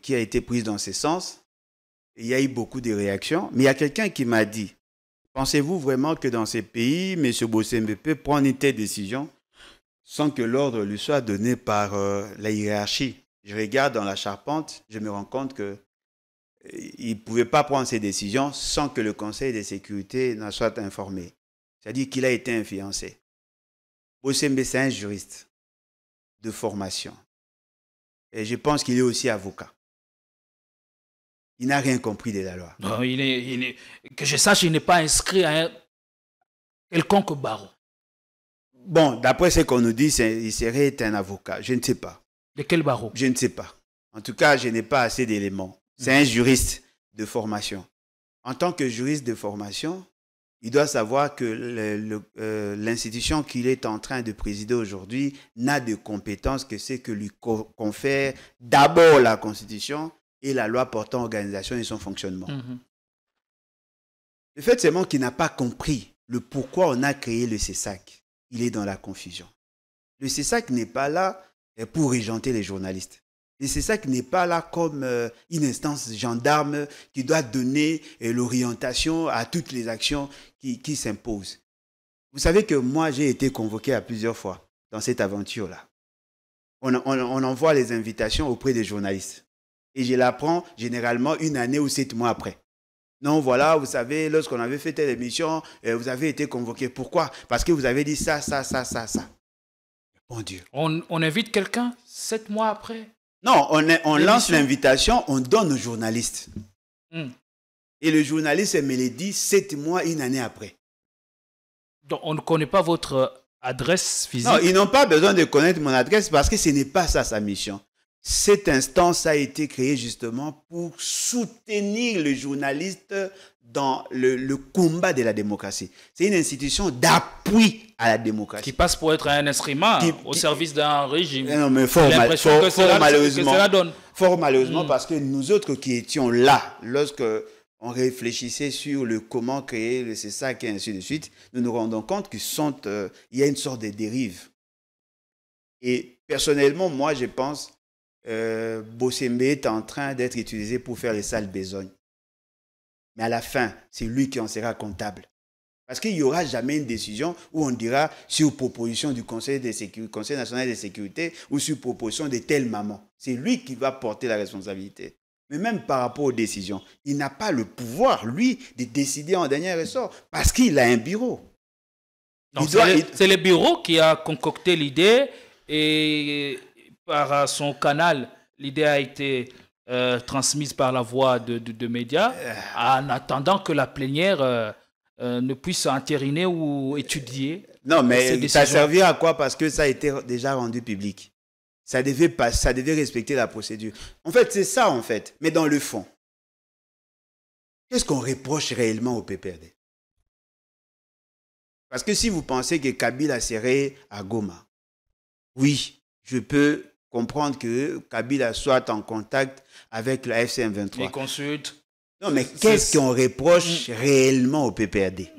qui a été prise dans ce sens. Il y a eu beaucoup de réactions, mais il y a quelqu'un qui m'a dit, pensez-vous vraiment que dans ces pays, M. Bosembe peut prendre une telle décision sans que l'ordre lui soit donné par la hiérarchie? Je regarde dans la charpente, je me rends compte qu'il ne pouvait pas prendre ces décisions sans que le Conseil de sécurité n'en soit informé. C'est-à-dire qu'il a été influencé. Bosembe, c'est un juriste de formation. Et je pense qu'il est aussi avocat. Il n'a rien compris de la loi. Non, que je sache, il n'est pas inscrit à un quelconque barreau. Bon, d'après ce qu'on nous dit, il serait un avocat. Je ne sais pas. De quel barreau? Je ne sais pas. En tout cas, je n'ai pas assez d'éléments. C'est un juriste de formation. En tant que juriste de formation, il doit savoir que l'institution qu'il est en train de présider aujourd'hui n'a de compétences que ce que lui confère d'abord la Constitution et la loi portant organisation et son fonctionnement. Le fait seulement qu'il n'a pas compris le pourquoi on a créé le CESAC. Il est dans la confusion. Le CESAC n'est pas là pour régenter les journalistes. Le CESAC n'est pas là comme une instance gendarme qui doit donner l'orientation à toutes les actions qui s'imposent. Vous savez que moi, j'ai été convoqué à plusieurs fois dans cette aventure-là. On envoie les invitations auprès des journalistes. Et je l'apprends généralement 1 année ou 7 mois après. Non, voilà, vous savez, lorsqu'on avait fait telle émission, vous avez été convoqué. Pourquoi? Parce que vous avez dit ça. Bon Dieu. On invite quelqu'un 7 mois après? Non, on lance l'invitation, on donne aux journalistes. Et le journaliste me le dit 7 mois, 1 année après. Donc, on ne connaît pas votre adresse physique? Non, ils n'ont pas besoin de connaître mon adresse parce que ce n'est pas ça sa mission. Cette instance a été créée justement pour soutenir le journaliste dans le combat de la démocratie. C'est une institution d'appui à la démocratie. Qui passe pour être un instrument au service d'un régime. Non, mais fort malheureusement, parce que nous autres qui étions là, lorsque on réfléchissait sur le comment créer le CESAC et ainsi de suite, nous nous rendons compte qu'il y a une sorte de dérive. Et personnellement, moi, je pense Bosembe est en train d'être utilisé pour faire les sales besognes. Mais à la fin, c'est lui qui en sera comptable. Parce qu'il n'y aura jamais une décision où on dira sur proposition du Conseil national de sécurité ou sur proposition de telle maman. C'est lui qui va porter la responsabilité. Mais même par rapport aux décisions, il n'a pas le pouvoir, lui, de décider en dernier ressort parce qu'il a un bureau. C'est le bureau qui a concocté l'idée et par son canal, l'idée a été transmise par la voie de médias en attendant que la plénière ne puisse entériner ou étudier. Non, mais ça servit à quoi? Parce que ça a été déjà rendu public. Ça devait respecter la procédure. En fait, c'est ça, en fait. Mais dans le fond, qu'est-ce qu'on reproche réellement au PPRD? Parce que si vous pensez que Kabila serait à Goma, oui, je peux comprendre que Kabila soit en contact avec la FCM23. Les consulte. Non, mais qu'est-ce qu'on reproche réellement au PPRD?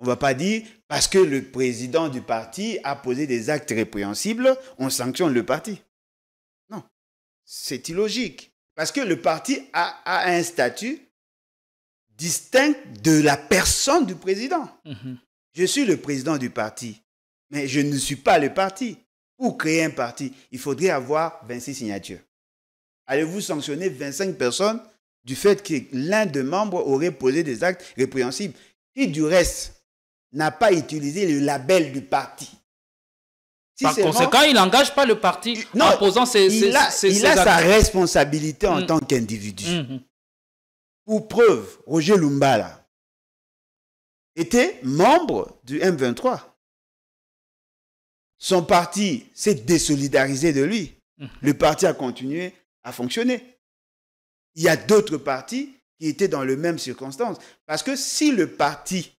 On ne va pas dire, parce que le président du parti a posé des actes répréhensibles, on sanctionne le parti. Non, c'est illogique. Parce que le parti a un statut distinct de la personne du président. Je suis le président du parti, mais je ne suis pas le parti. Pour créer un parti, il faudrait avoir 26 signatures. Allez-vous sanctionner 25 personnes du fait que l'un des membres aurait posé des actes répréhensibles, qui du reste n'a pas utilisé le label du parti? Par conséquent, il n'engage pas le parti en posant ses actes. Il a sa responsabilité en tant qu'individu. Pour preuve, Roger Lumbala était membre du M23. Son parti s'est désolidarisé de lui. Le parti a continué à fonctionner. Il y a d'autres partis qui étaient dans les mêmes circonstances. Parce que si le parti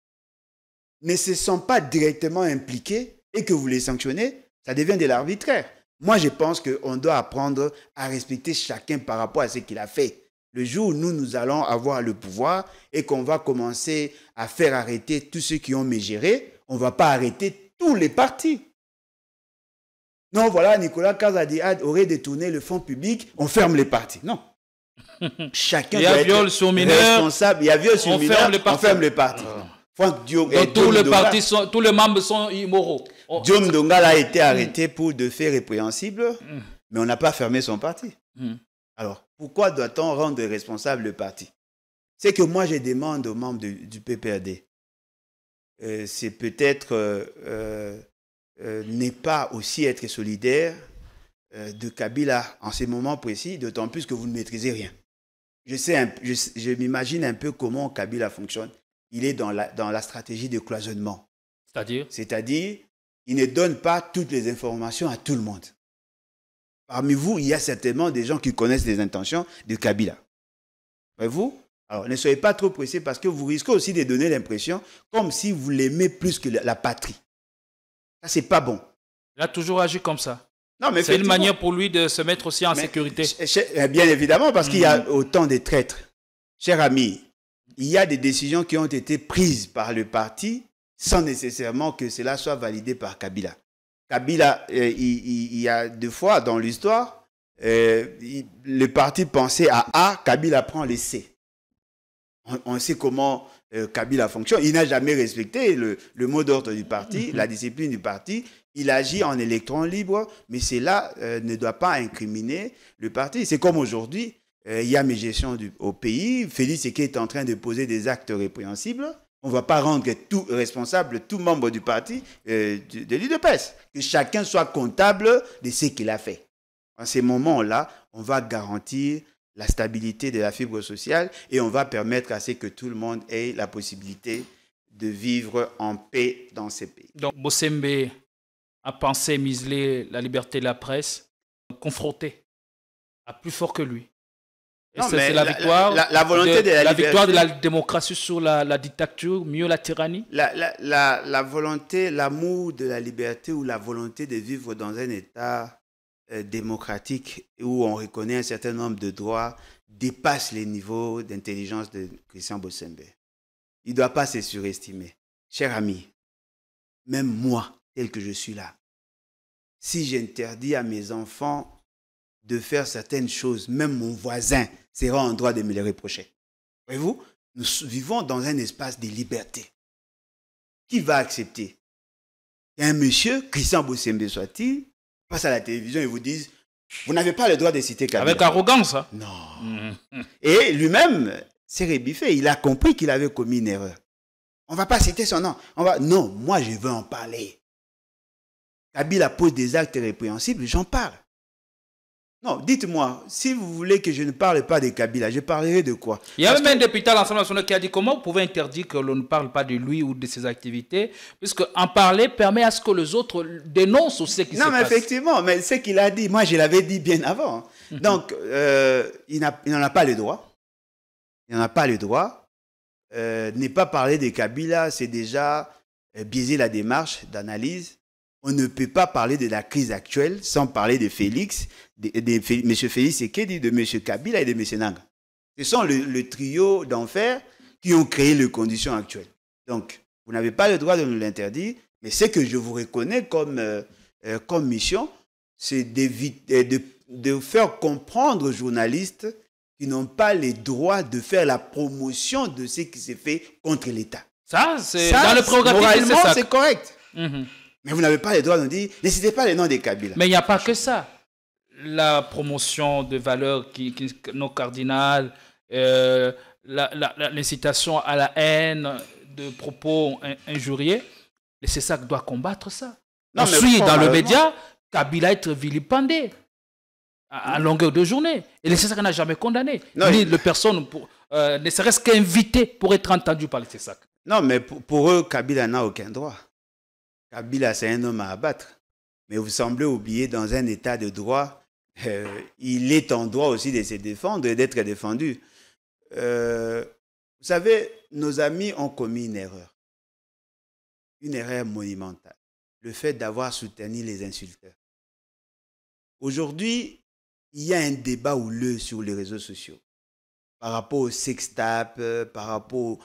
ne se sent pas directement impliqué et que vous les sanctionnez, ça devient de l'arbitraire. Moi, je pense qu'on doit apprendre à respecter chacun par rapport à ce qu'il a fait. Le jour où nous allons avoir le pouvoir et qu'on va commencer à faire arrêter tous ceux qui ont mégéré, on ne va pas arrêter tous les partis. Non, voilà, Nicolas Kazadiad aurait détourné le fonds public, on ferme les partis. Non. Chacun doit être responsable. Il y a viol sur mineur, on ferme les partis. Franck Diop et tous les membres sont immoraux. Diom Dongal a été arrêté pour des faits répréhensibles, mais on n'a pas fermé son parti. Alors, pourquoi doit-on rendre responsable le parti? C'est que moi, je demande aux membres du PPRD, c'est peut-être n'est pas aussi être solidaire de Kabila en ces moments précis, d'autant plus que vous ne maîtrisez rien. Je m'imagine un peu comment Kabila fonctionne. Il est dans la stratégie de cloisonnement. C'est-à-dire, il ne donne pas toutes les informations à tout le monde. Parmi vous, il y a certainement des gens qui connaissent les intentions de Kabila. Voyez-vous? Alors, ne soyez pas trop pressés parce que vous risquez aussi de donner l'impression comme si vous l'aimez plus que la patrie. Ça, c'est pas bon. Il a toujours agi comme ça. Non, mais c'est une manière pour lui de se mettre aussi en sécurité. Bien évidemment, parce qu'il y a autant de traîtres. Cher ami, il y a des décisions qui ont été prises par le parti sans nécessairement que cela soit validé par Kabila. Kabila, il y a deux fois dans l'histoire, le parti pensait à A, Kabila prend les C. On sait comment Kabila fonctionne. Il n'a jamais respecté le mot d'ordre du parti, la discipline du parti. Il agit en électron libre, mais cela ne doit pas incriminer le parti. C'est comme aujourd'hui, il y a mes gestions au pays. Félix Tshisekedi est en train de poser des actes répréhensibles. On ne va pas rendre tout responsable, tout membre du parti de l'UDPS. Que chacun soit comptable de ce qu'il a fait. En ces moments-là, on va garantir la stabilité de la fibre sociale et on va permettre à ce que tout le monde ait la possibilité de vivre en paix dans ces pays. Donc, Bossembe a pensé museler la liberté de la presse, confronté à plus fort que lui. Et c'est la victoire, la volonté de la victoire de la démocratie sur la dictature, mieux la tyrannie. La volonté, l'amour de la liberté ou la volonté de vivre dans un État démocratique où on reconnaît un certain nombre de droits dépasse les niveaux d'intelligence de Christian Bossembe. Il ne doit pas se surestimer. Cher ami, même moi, tel que je suis là, si j'interdis à mes enfants de faire certaines choses, même mon voisin sera en droit de me les reprocher. Voyez-vous, nous vivons dans un espace de liberté. Qui va accepter? Il y a un monsieur, Christian Bossembe soit-il, passe à la télévision et vous disent vous n'avez pas le droit de citer Kabila. Avec arrogance. Hein? Non. Et lui-même s'est rébiffé. Il a compris qu'il avait commis une erreur. On ne va pas citer son nom. Non, moi je veux en parler. Kabila pose des actes répréhensibles, j'en parle. Non, dites-moi, si vous voulez que je ne parle pas de Kabila, je parlerai de quoi? Il y a même un député à l'Assemblée nationale qui a dit comment vous pouvez interdire que l'on ne parle pas de lui ou de ses activités, puisque en parler permet à ce que les autres dénoncent ce qui se passe. Non, mais effectivement, mais ce qu'il a dit, moi je l'avais dit bien avant. Donc, il n'en a pas le droit. Il n'en a pas le droit. Ne pas parler de Kabila, c'est déjà biaiser la démarche d'analyse. On ne peut pas parler de la crise actuelle sans parler de Félix, de M. Félix Tshisekedi, de M. Kabila et de M. Nanga. Ce sont le trio d'enfer qui ont créé les conditions actuelles. Donc, vous n'avez pas le droit de nous l'interdire, mais ce que je vous reconnais comme mission, c'est de faire comprendre aux journalistes qui n'ont pas le droit de faire la promotion de ce qui s'est fait contre l'État. Ça, c'est dans le programme. Moralement, c'est correct. Mais vous n'avez pas le droit de nous dire, ne citez pas les noms des Kabila. Mais il n'y a pas que ça. La promotion de valeurs non cardinales, l'incitation à la haine, de propos injuriés, et c'est ça que doit combattre ça. Non, ensuite, dans le média, Kabila être vilipendé à longueur de journée. Et c'est ça qu'on n'a jamais condamné. Non, Ni les personnes, ne serait-ce qu'invitées pour être entendues par les CESAC. Non, mais pour eux, Kabila n'a aucun droit. Kabila, c'est un homme à abattre. Mais vous semblez oublier, dans un état de droit, il est en droit aussi de se défendre et d'être défendu. Vous savez, nos amis ont commis une erreur monumentale. Le fait d'avoir soutenu les insulteurs. Aujourd'hui, il y a un débat houleux sur les réseaux sociaux par rapport au sextape, par rapport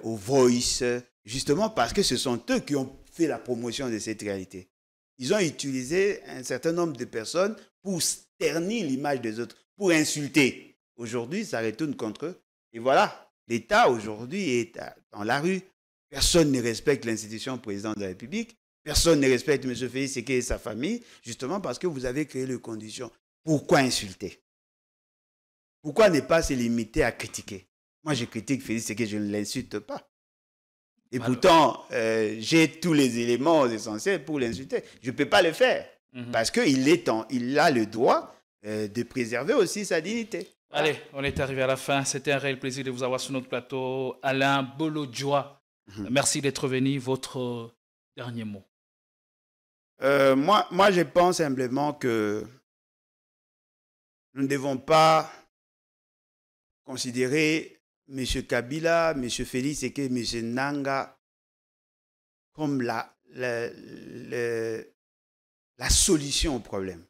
au voice, justement parce que ce sont eux qui ont fait la promotion de cette réalité. Ils ont utilisé un certain nombre de personnes pour ternir l'image des autres, pour insulter. Aujourd'hui, ça retourne contre eux. Et voilà, l'État aujourd'hui est dans la rue. Personne ne respecte l'institution président de la République. Personne ne respecte M. Félix Séké et sa famille, justement parce que vous avez créé les conditions. Pourquoi insulter? Pourquoi ne pas se limiter à critiquer? Moi, je critique Félix Séké, je ne l'insulte pas. Et pourtant, j'ai tous les éléments essentiels pour l'insulter. Je ne peux pas le faire parce qu'il a le droit de préserver aussi sa dignité. Allez, on est arrivé à la fin. C'était un réel plaisir de vous avoir sur notre plateau. Alain Bolodjoa, merci d'être venu. Votre dernier mot. Moi, je pense simplement que nous ne devons pas considérer M. Kabila, M. Félix Séké, M. Nanga comme la solution au problème.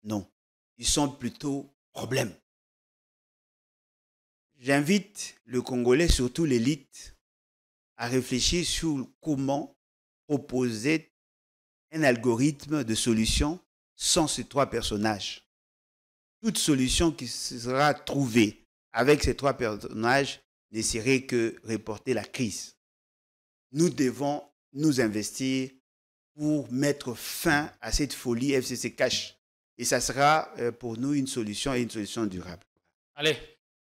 Non, ils sont plutôt problème. J'invite le Congolais, surtout l'élite, à réfléchir sur comment proposer un algorithme de solution sans ces trois personnages. Toute solution qui sera trouvée avec ces trois personnages ne serait que reporter la crise. Nous devons nous investir pour mettre fin à cette folie FCC Cash. Et ça sera pour nous une solution et une solution durable. Allez,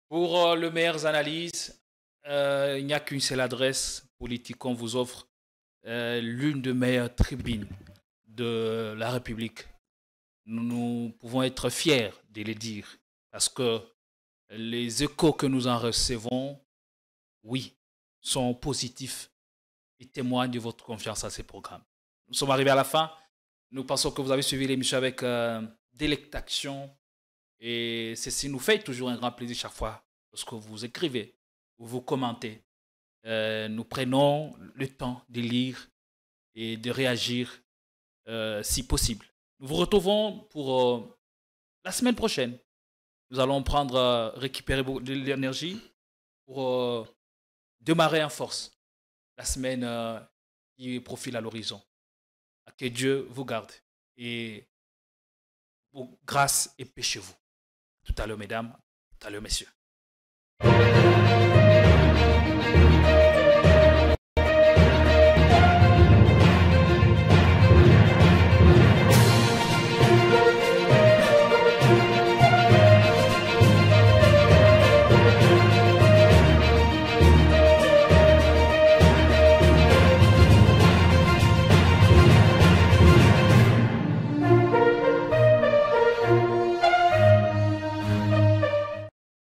pour les meilleures analyses, il n'y a qu'une seule adresse. Politicon vous offre l'une des meilleures tribunes de la République. Nous pouvons être fiers de le dire parce que les échos que nous en recevons, oui, sont positifs et témoignent de votre confiance à ces programmes. Nous sommes arrivés à la fin. Nous pensons que vous avez suivi l'émission avec délectation et ceci nous fait toujours un grand plaisir chaque fois lorsque vous écrivez ou vous commentez. Nous prenons le temps de lire et de réagir si possible. Nous vous retrouvons pour la semaine prochaine. Nous allons récupérer de l'énergie pour démarrer en force la semaine qui profile à l'horizon. Que Dieu vous garde et grâce et paix chez vous. Tout à l'heure, mesdames, tout à l'heure, messieurs.